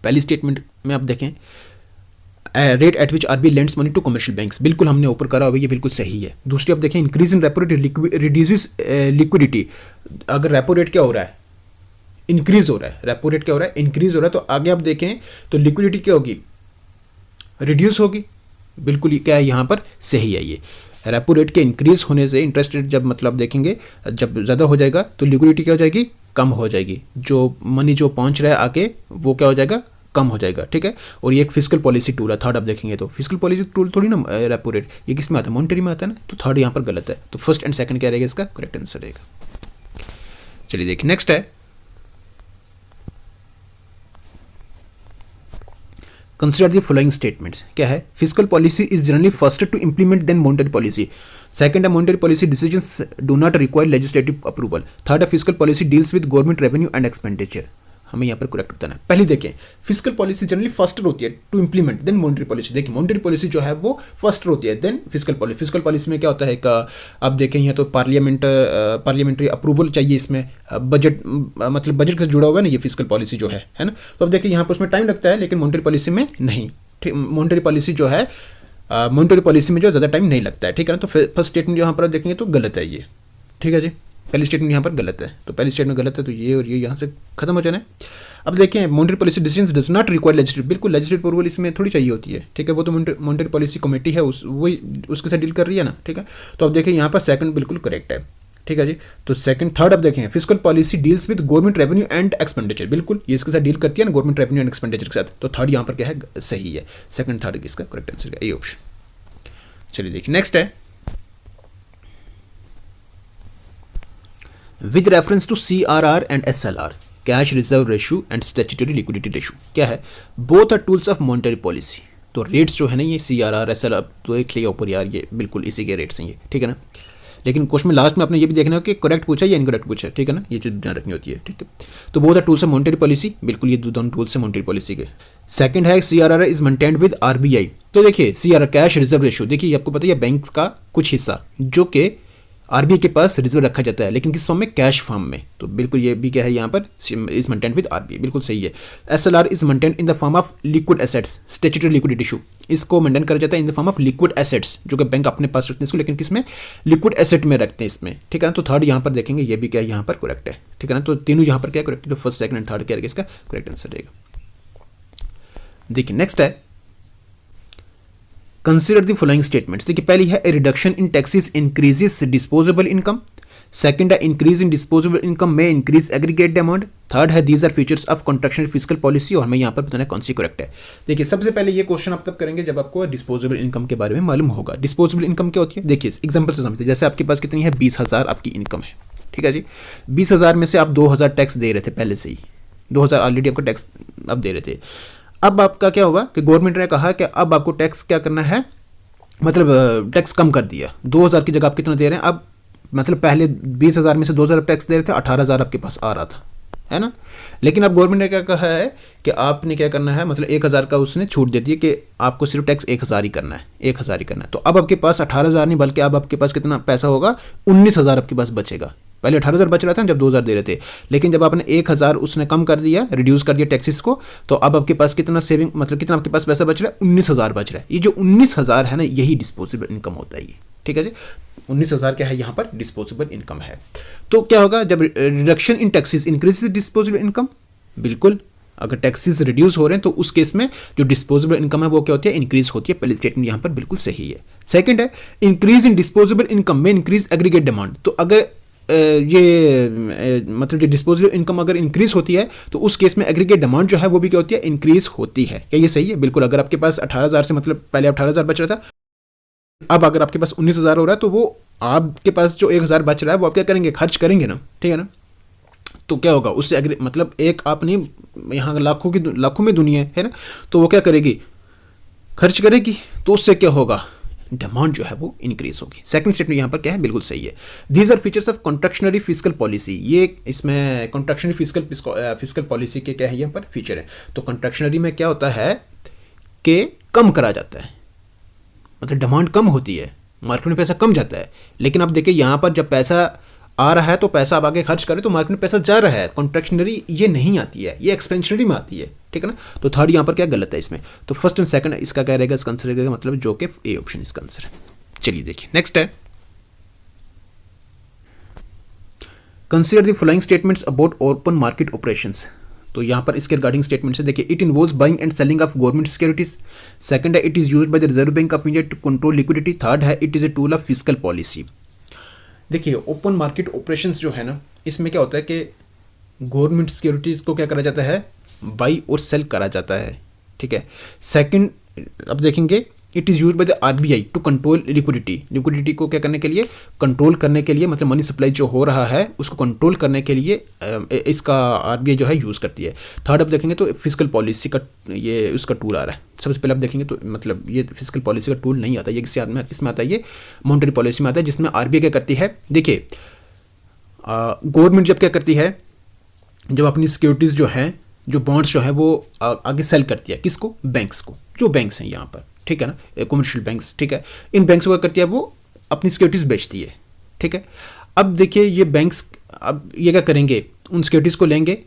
पहली स्टेटमेंट में आप देखें rate at which RBI lends money to commercial banks, बिल्कुल हमने ऊपर करा हुआ, ये बिल्कुल सही है। दूसरी आप देखें increase in repo rate reduces liquidity, अगर रेपो रेट क्या हो रहा है, इंक्रीज हो रहा है, रेपो रेट क्या हो रहा है, इंक्रीज हो रहा है, तो आगे आप देखें तो लिक्विडिटी क्या होगी, रिड्यूस होगी, बिल्कुल ये क्या है यहाँ पर सही है ये। रेपो रेट के इंक्रीज होने से इंटरेस्ट रेट जब मतलब देखेंगे जब ज़्यादा हो जाएगा तो लिक्विडिटी क्या हो जाएगी, कम हो जाएगी, जो मनी जो पहुँच रहा है आगे वो क्या हो जाएगा, कम हो जाएगा, ठीक है। और ये एक फिस्कल पॉलिसी टूल है। थर्ड आप देखेंगे तो फिस्कल पॉलिसी टूल थोड़ी ना रेपो रेट, ये किस में आता है, मॉनेटरी में आता है ना, तो थर्ड यहाँ पर गलत है, तो फर्स्ट एंड सेकंड क्या रहेगा, इसका करेक्ट आंसर रहेगा। चलिए देखिए नेक्स्ट है कंसिडर द फॉलोइंग स्टेटमेंट्स, क्या है, fiscal policy is generally first to implement then monetary policy, second है monetary policy decisions do not require legislative approval, third है fiscal policy deals with government revenue and expenditure. हमें यहाँ पर correct बताना है। पहले देखें फिस्कल पॉलिसी जनरली फर्स्ट होती है to implement then monetary policy. देखिए मॉनेटरी पॉलिसी जो है वो फर्स्ट होती है then fiscal policy. Fiscal policy में क्या होता है कि आप देखें यहाँ तो पार्लियामेंट्री अप्रूवल चाहिए, इसमें बजट मतलब बजट से जुड़ा हुआ है ना ये फिस्कल पॉलिसी जो है ना। तो अब देखिए यहाँ पर उसमें टाइम लगता है लेकिन मॉनेटरी पॉलिसी में नहीं। ठीक, मॉनेटरी पॉलिसी जो है मॉनेटरी पॉलिसी में जो ज़्यादा टाइम नहीं लगता है, ठीक है ना। तो फर्स्ट स्टेटमेंट यहाँ पर देखेंगे तो गलत है ये, ठीक है जी, पहली स्टेटमेंट यहाँ पर गलत है, तो पहली स्टेटमेंट गलत है, तो ये और ये यहाँ से खत्म हो जाना है। अब देखें monetary policy decisions does not require legislative, बिल्कुल लेजिस्लेटिव अप्रूवल इसमें थोड़ी चाहिए होती है, ठीक है, वो तो मॉनेटरी पॉलिसी कमेटी है वही उसके साथ डील कर रही है ना, ठीक है। तो अब देखें यहाँ पर सेकंड बिल्कुल करेक्ट है। ठीक है जी। तो सेकंड थर्ड अब देखें, fiscal policy deals with government revenue and expenditure, बिल्कुल ये इसके साथ डील करती है ना गवर्नमेंट रेवेन्यू एंड एक्सपेंडिचर के साथ। तो थर्ड यहाँ पर क्या है, सही है, सेकंड थर्ड इसका करेक्ट आंसर है, ए ऑप्शन। चलिए देखिए नेक्स्ट है, with reference to CRR and SLR, cash reserve ratio and statutory liquidity ratio, क्या है, both are tools of monetary policy. तो रेट्स जो है ना ये CRR SLR तो एक लिया ऊपर यार, ये बिल्कुल इसी के रेट्स हैं ये, ठीक है ना। लेकिन क्वेश्चन में लास्ट में आपने ये भी देखना है कि करेक्ट पूछा या इनकरेक्ट पूछा, ठीक है ना, ये चीज़ ध्यान रखनी होती है, ठीक है। तो both are tools of monetary policy, बिल्कुल ये दोनों टूल्स हैं मॉनेटरी पॉलिसी के। सेकंड है CRR is maintained with RBI। तो देखिए CRR कैश रिजर्व रेशियो, देखिए आपको पता है बैंक का कुछ हिस्सा जो कि RBI के पास रिजर्व रखा जाता है, लेकिन किस फॉर्म में, कैश फॉर्म में। तो बिल्कुल ये भी क्या है यहाँ पर, इज मेंटेन्ड विद RBI, बिल्कुल सही है। SLR is maintained in the form of liquid assets, statutory liquidity issue, इसको मेंटेन करा जाता है in the form of liquid assets, जो कि बैंक अपने पास रखते हैं इसको, लेकिन किसमें, लिक्विड एसेट में रखते हैं इसमें, ठीक है ना। तो थर्ड यहाँ पर देखेंगे ये भी क्या है यहाँ पर करेक्ट है, ठीक है ना। तो तीनों यहाँ पर क्या करेक्ट है, तो फर्स्ट सेकंड एंड थर्ड क्या इसका करेक्ट आंसर रहेगा। देखिए नेक्स्ट है, कंसिडर द फॉलोइंग स्टेटमेंट्स। देखिए पहली है, reduction in taxes increases disposable income. Second है, इंक्रीज इन डिस्पोजेबल इनकम में इंक्रीज एग्रीगेट डिमांड। थर्ड है, these are features of contractional fiscal policy, और हमें यहाँ पर बताना कौन सी करेक्ट है। देखिए सबसे पहले ये क्वेश्चन आप तब करेंगे जब आपको डिस्पोजेबल इनकम के बारे में मालूम होगा। डिस्पोजेबल इनकम क्या होती है, देखिए एग्जाम्पल से समझते हैं। जैसे आपके पास कितनी है, 20,000 आपकी इनकम है, ठीक है जी। 20,000 में से आप 2,000 टैक्स दे रहे थे पहले से ही, 2,000 ऑलरेडी आपका टैक्स अब दे रहे थे। अब आपका क्या होगा कि गवर्नमेंट ने कहा कि अब आपको टैक्स क्या करना है, मतलब टैक्स कम कर दिया, 2,000 की जगह आप कितना दे रहे हैं अब, मतलब पहले 20,000 में से 2,000 टैक्स दे रहे थे, 18,000 आपके पास आ रहा था, है ना। लेकिन अब गवर्नमेंट ने क्या कहा है कि आपने क्या करना है, मतलब 1,000 का उसने छूट दे दी है कि आपको सिर्फ टैक्स 1,000 ही करना है, 1,000 ही करना है। तो अब आपके पास 18,000 नहीं, बल्कि अब आपके पास कितना पैसा होगा, 19,000 आपके पास बचेगा। पहले 18,000 बच रहा था जब 2,000 दे रहे थे, लेकिन जब आपने 1,000 उसने कम कर दिया, रिड्यूस कर दिया टैक्सेस को, तो अब आपके पास कितना सेविंग, मतलब कितना आपके पास पैसा बच रहा है, 19,000 बच रहा है। ये जो 19,000 है ना, यही डिस्पोजेबल इनकम होता है ये, ठीक है जी। 19,000 क्या है यहाँ पर, डिस्पोजेबल इनकम है। तो क्या होगा, जब reduction in taxes increase disposable income, बिल्कुल अगर टैक्सेस रिड्यूस हो रहे हैं तो उस केस में जो डिस्पोजेबल इनकम है वो क्या होती है, इंक्रीज होती है। पहली स्टेटमेंट यहाँ पर बिल्कुल सही है। सेकंड है, इंक्रीज इन डिस्पोजेबल इनकम में इंक्रीज एग्रीगेट डिमांड। तो अगर मतलब जो डिस्पोजेबल इनकम अगर इंक्रीज होती है तो उस केस में एग्रीगेट डिमांड जो है वो भी क्या होती है, इंक्रीज होती है। क्या ये सही है, बिल्कुल। अगर आपके पास 18,000 से, मतलब पहले 18,000 बच रहा था, अब अगर आपके पास 19,000 हो रहा है, तो वो आपके पास जो 1,000 बच रहा है वो आप क्या करेंगे, खर्च करेंगे ना, ठीक है ना। तो क्या होगा उससे, मतलब एक आप नहीं, यहाँ लाखों में दुनिया है ना, तो वो क्या करेगी, खर्च करेगी, तो उससे क्या होगा, डिमांड जो है वो इंक्रीज होगी। सेकंड स्टेटमेंट यहाँ पर क्या है, बिल्कुल सही है। These are features of contractionary fiscal policy, ये इसमें कॉन्ट्रैक्शनरी फिस्कल पॉलिसी के क्या है यहाँ पर फीचर है। तो कॉन्ट्रैक्शनरी में क्या होता है कि कम करा जाता है, मतलब डिमांड कम होती है, मार्केट में पैसा कम जाता है। लेकिन अब देखिए यहाँ पर जब पैसा आ रहा है तो पैसा आप आगे खर्च करें तो मार्केट में पैसा जा रहा है। कॉन्ट्रैक्शनरी ये नहीं आती है, ये एक्सपेंशनरी में आती है, ठीक है ना। तो थर्ड यहाँ पर क्या गलत है इसमें, तो फर्स्ट एंड सेकंड इसका क्या रहेगा, इसका आंसर रहेगा मतलब जो कि ए ऑप्शन इसका आंसर है। चलिए देखिए नेक्स्ट है, consider the following statements about open market operations. तो यहाँ पर इसके रिगार्डिंग स्टेटमेंट्स है, देखिए it involves buying and selling of government securities. Second है, it is used by the Reserve Bank of India to control liquidity. Third है, it is a tool of fiscal policy. देखिए open market operations जो है ना, इसमें क्या होता है कि गवर्नमेंट सिक्योरिटीज़ को क्या करा जाता है, बाई और सेल करा जाता है, ठीक है। सेकंड अब देखेंगे, it is use by the RBI to control liquidity को क्या करने के लिए, कंट्रोल करने के लिए, मतलब मनी सप्लाई जो हो रहा है उसको कंट्रोल करने के लिए इसका RBI जो है यूज़ करती है। थर्ड अब देखेंगे तो फिस्कल पॉलिसी का ये उसका टूल आ रहा है। सबसे पहले आप देखेंगे तो मतलब ये फिस्कल पॉलिसी का टूल नहीं आता, ये किसमें आता है, ये मॉनेटरी पॉलिसी में आता है, जिसमें RBI क्या करती है। देखिए गवर्नमेंट जब क्या करती है, जब अपनी सिक्योरिटीज़ जो हैं, जो बॉन्ड्स जो है वो आगे सेल करती है, किसको, बैंक्स को, जो बैंक्स हैं यहाँ पर, ठीक है ना, कमर्शियल बैंक्स, ठीक है। इन बैंक्स को क्या करती है, वो अपनी सिक्योरिटीज़ बेचती है, ठीक है। अब देखिए ये बैंक्स अब ये क्या करेंगे, उन सिक्योरिटीज़ को लेंगे,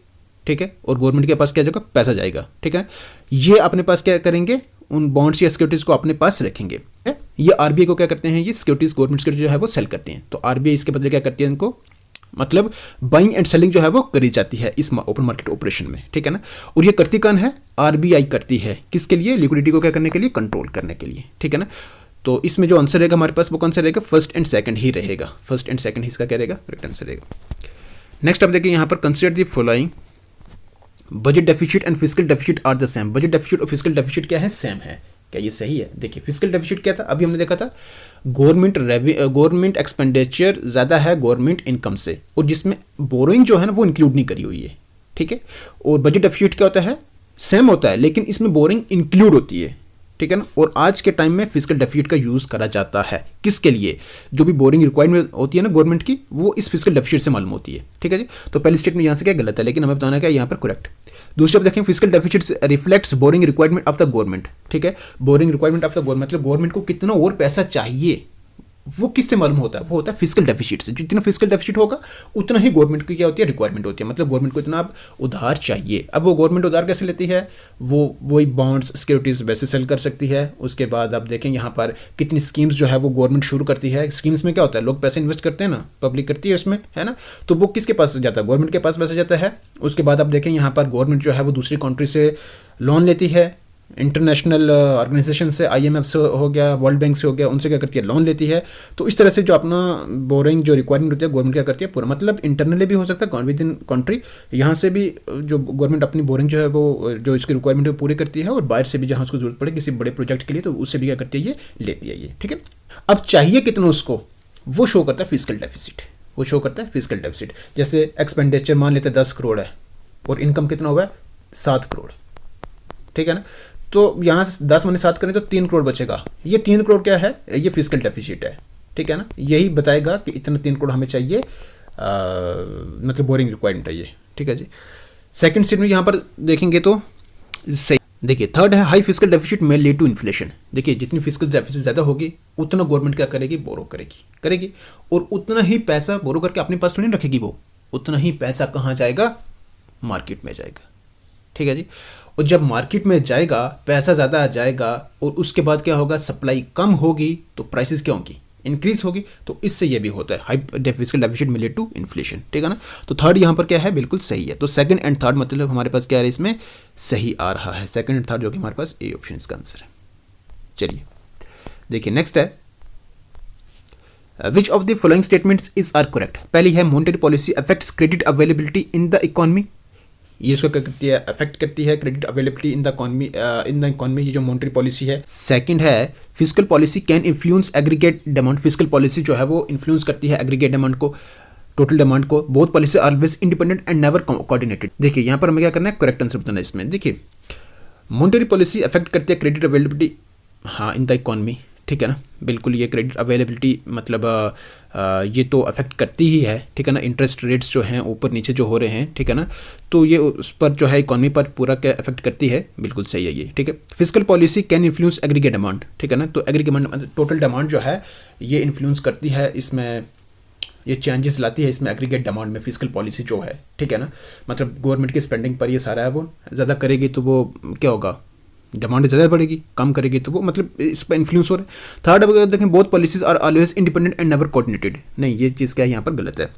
ठीक है, और गवर्नमेंट के पास क्या जाएगा, पैसा जाएगा, ठीक है। ये अपने पास क्या करेंगे, उन बॉन्ड्स या सिक्योरिटीज़ को अपने पास रखेंगे। ये RBI को क्या करते हैं, ये सिक्योरिटीज़ गवर्नमेंट सिक्योरिटी जो है वो सेल करते हैं। तो RBI इसके बदले क्या करती है, इनको मतलब बाइंग एंड सेलिंग जो है वो करी जाती है इस ओपन मार्केट ऑपरेशन में, ठीक है ना। और ये करती कौन है, RBI करती है, किसके लिए, लिक्विडिटी को क्या करने के लिए, कंट्रोल करने के लिए, ठीक है ना। तो इसमें जो आंसर रहेगा हमारे पास वो कौन सा रहेगा, फर्स्ट एंड सेकंड ही रहेगा, फर्स्ट एंड सेकंड ही इसका क्या रहेगा, करेक्ट आंसर रहेगा। नेक्स्ट आप देखिए यहाँ पर, consider the following, budget deficit and fiscal deficit are the same. Budget deficit और फिस्कल डेफिसिट क्या है, सेम है, क्या ये सही है? देखिए फिस्कल डेफिसिट क्या था, अभी हमने देखा था गवर्नमेंट एक्सपेंडिचर ज़्यादा है गवर्नमेंट इनकम से, और जिसमें बोरोइंग जो है ना वो इंक्लूड नहीं करी हुई है, ठीक है। और बजट डेफिसिट क्या होता है, सेम होता है लेकिन इसमें बोरिंग इंक्लूड होती है, ठीक है ना। और आज के टाइम में फिस्कल डेफिसिट का यूज़ करा जाता है किसके लिए, जो भी बोरिंग रिक्वायरमेंट होती है ना गवर्नमेंट की, वो इस फिस्कल डेफिसिट से मालूम होती है, ठीक है जी। तो पहली स्टेटमेंट यहाँ से क्या गलत है, लेकिन हमें बताना क्या यहाँ पर करेक्ट। दूसरा देखें, fiscal deficit reflects boring requirement of the government, ठीक है। Boring requirement of the government मतलब गवर्नमेंट को कितना और पैसा चाहिए, वो किससे मालूम होता है, वो होता है फिस्कल डेफिसिट से। जितना फिस्कल डेफिसिट होगा उतना ही गवर्नमेंट की क्या होती है, रिक्वायरमेंट होती है, मतलब गवर्नमेंट को इतना अब उधार चाहिए। अब वो गवर्नमेंट उधार कैसे लेती है, वो वही बॉन्ड्स सिक्योरिटीज़ वैसे सेल कर सकती है। उसके बाद आप देखें यहाँ पर कितनी स्कीम्स जो है वो गवर्नमेंट शुरू करती है। स्कीम्स में क्या होता है, लोग पैसे इन्वेस्ट करते हैं ना, पब्लिक करती है उसमें, है ना, तो वो किसके पास जाता है, गवर्नमेंट के पास पैसा जाता है। उसके बाद आप देखें यहाँ पर गवर्नमेंट जो है वो दूसरी कंट्री से लोन लेती है, इंटरनेशनल ऑर्गेनाइजेशन से, IMF से हो गया, वर्ल्ड बैंक से हो गया, उनसे क्या करती है, लोन लेती है। तो इस तरह से जो अपना बोरिंग जो रिक्वायरमेंट होती है गवर्नमेंट क्या करती है पूरा, मतलब इंटरनली भी हो सकता है विद इन कंट्री, यहाँ से भी जो गवर्नमेंट अपनी बोरिंग जो है वो जो इसकी रिक्वायरमेंट है वो पूरी करती है, और बाहर से भी जहाँ उसको जरूरत पड़े किसी बड़े प्रोजेक्ट के लिए तो उससे भी क्या करती है, ये लेती है ये, ठीक है। अब चाहिए कितना उसको, वो शो करता है फिस्कल डेफिसिट, वो शो करता है फिस्कल डेफिसिट। जैसे एक्सपेंडिचर मान लेते हैं 10 करोड़ है और इनकम कितना हुआ है 7 करोड़, ठीक है ना। तो यहाँ से 10 में 7 करें तो 3 करोड़ बचेगा। ये 3 करोड़ क्या है, ये फिस्कल डेफिसिट है, ठीक है ना। यही बताएगा कि इतना 3 करोड़ हमें चाहिए, मतलब बोरिंग रिक्वायरमेंट है ये, ठीक है जी। सेकंड स्टेटमेंट यहाँ पर देखेंगे तो सही। देखिए थर्ड है, हाई फिस्कल डेफिसिट में लीड टू इन्फ्लेशन। देखिए जितनी फिस्कल डेफिसिट ज़्यादा होगी उतना गवर्नमेंट क्या करेगी, बोरो करेगी और उतना ही पैसा बोरो करके अपने पास तो नहीं रखेगी, वो उतना ही पैसा कहाँ जाएगा, मार्केट में जाएगा, ठीक है जी। और जब मार्केट में जाएगा पैसा ज़्यादा आ जाएगा और उसके बाद क्या होगा, सप्लाई कम होगी तो प्राइसेस क्या होंगी, इंक्रीज होगी। तो इससे ये भी होता है हाई फिस्कल डेफिसिट में लीड टू इन्फ्लेशन, ठीक है ना। तो थर्ड यहाँ पर क्या है, बिल्कुल सही है। तो सेकंड एंड थर्ड मतलब हमारे पास क्या है, इसमें सही आ रहा है सेकंड एंड थर्ड, जो कि हमारे पास ए ऑप्शन इसका आंसर है। चलिए देखिए नेक्स्ट है, which of the following statements is are correct. पहली है, monetary policy affects credit availability in the economy. ये उसको क्या करती है, अफेक्ट करती है credit availability in the economy, ये जो मॉनेटरी पॉलिसी है। सेकंड है, fiscal policy can influence aggregate demand. Fiscal policy जो है वो इन्फ्लुएंस करती है एग्रीगेट डिमांड को, टोटल डिमांड को। Both policy always independent and never coordinated. देखिए यहाँ पर हमें क्या करना है, करेक्ट आंसर बताना है इसमें। देखिए मॉनेटरी पॉलिसी अफेक्ट करती है क्रेडिट अवेलेबिलिटी, हाँ, इन द इकोनॉमी, ठीक है ना, बिल्कुल। ये क्रेडिट अवेलेबिलिटी मतलब ये तो अफेक्ट करती ही है, ठीक है ना। इंटरेस्ट रेट्स जो हैं ऊपर नीचे जो हो रहे हैं, ठीक है ना, तो ये उस पर जो है इकोनॉमी पर पूरा क्या अफेक्ट करती है, बिल्कुल सही है ये, ठीक है। Fiscal policy can influence aggregate demand, ठीक है ना। तो एग्रीगेट डिमांड टोटल डिमांड जो है ये इन्फ्लुएंस करती है, इसमें ये चेंजेस लाती है इसमें एग्रीगेट डिमांड में फिस्कल पॉलिसी जो है, ठीक है ना। मतलब गवर्नमेंट की स्पेंडिंग पर ये सारा है वो ज़्यादा करेगी तो वो क्या होगा, डिमांड ज़्यादा बढ़ेगी, कम करेगी तो वो मतलब इस पर इन्फ्लुएंस हो रहा है। थर्ड अगर देखें, both policies are always independent and never coordinated. नहीं, ये चीज़ क्या है यहाँ पर गलत है,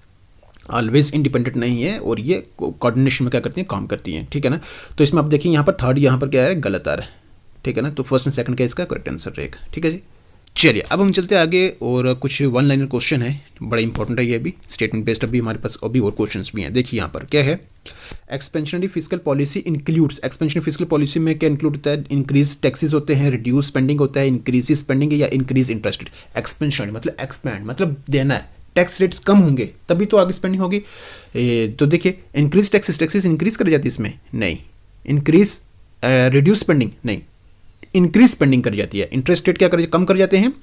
ऑलवेज इंडिपेंडेंट नहीं है और ये कोऑर्डिनेशन में क्या करती हैं, काम करती हैं, ठीक है ना। तो इसमें आप देखिए यहाँ पर थर्ड यहाँ पर क्या है, गलत आ रहा है, ठीक है ना। तो फर्स्ट एंड सेकंड का इसका करेक्ट आंसर रहेगा, ठीक है जी। चलिए अब हम चलते हैं आगे और कुछ वन लाइनर क्वेश्चन है, बड़ा इंपॉर्टेंट है ये भी, स्टेटमेंट बेस्ड। अभी हमारे पास अभी और क्वेश्चंस भी हैं। देखिए यहाँ पर क्या है, expansionary fiscal policy includes. Expansionary fiscal policy में क्या इंक्लूड होता है, इंक्रीज टैक्सेस होते हैं, रिड्यूस स्पेंडिंग होता है, इंक्रीज स्पेंडिंग या इंक्रीज इंटरेस्ट रेट। एक्सपेंशनरी मतलब एक्सपैंड मतलब देना है, टैक्स रेट्स कम होंगे तभी तो आगे स्पेंडिंग होगी। तो देखिए इंक्रीज टैक्सेस इंक्रीज कर जाती है इसमें, नहीं। इंक्रीज रिड्यूस स्पेंडिंग, नहीं, इंक्रीज स्पेंडिंग कर जाती है। इंटरेस्ट रेट क्या कर कम कर जाते हैं,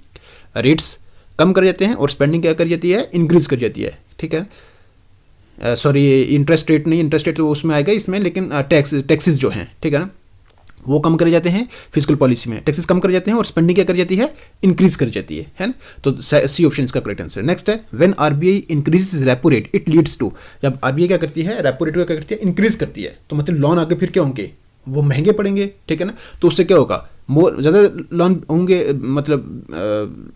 रेट्स कम कर जाते हैं, और स्पेंडिंग क्या कर जाती है, इंक्रीज कर जाती है, ठीक है। सॉरी इंटरेस्ट रेट नहीं, इंटरेस्ट रेट तो उसमें आएगा इसमें, लेकिन टैक्सेस जो हैं, ठीक है ना, वो कम कर जाते हैं फिस्कल पॉलिसी में, टैक्सेस कम कर जाते हैं और स्पेंडिंग क्या कर जाती है, इंक्रीज कर जाती है ना। तो सी ऑप्शन इसका करेक्ट आंसर। नेक्स्ट है, when RBI increases repo rate it leads to. जब आरबीआई क्या करती है, रेपो रेट को क्या करती है, इंक्रीज करती है, तो मतलब लोन आगे फिर क्या होंगे, वो महंगे पड़ेंगे, ठीक है ना। तो उससे क्या होगा, ज़्यादा लोन होंगे, मतलब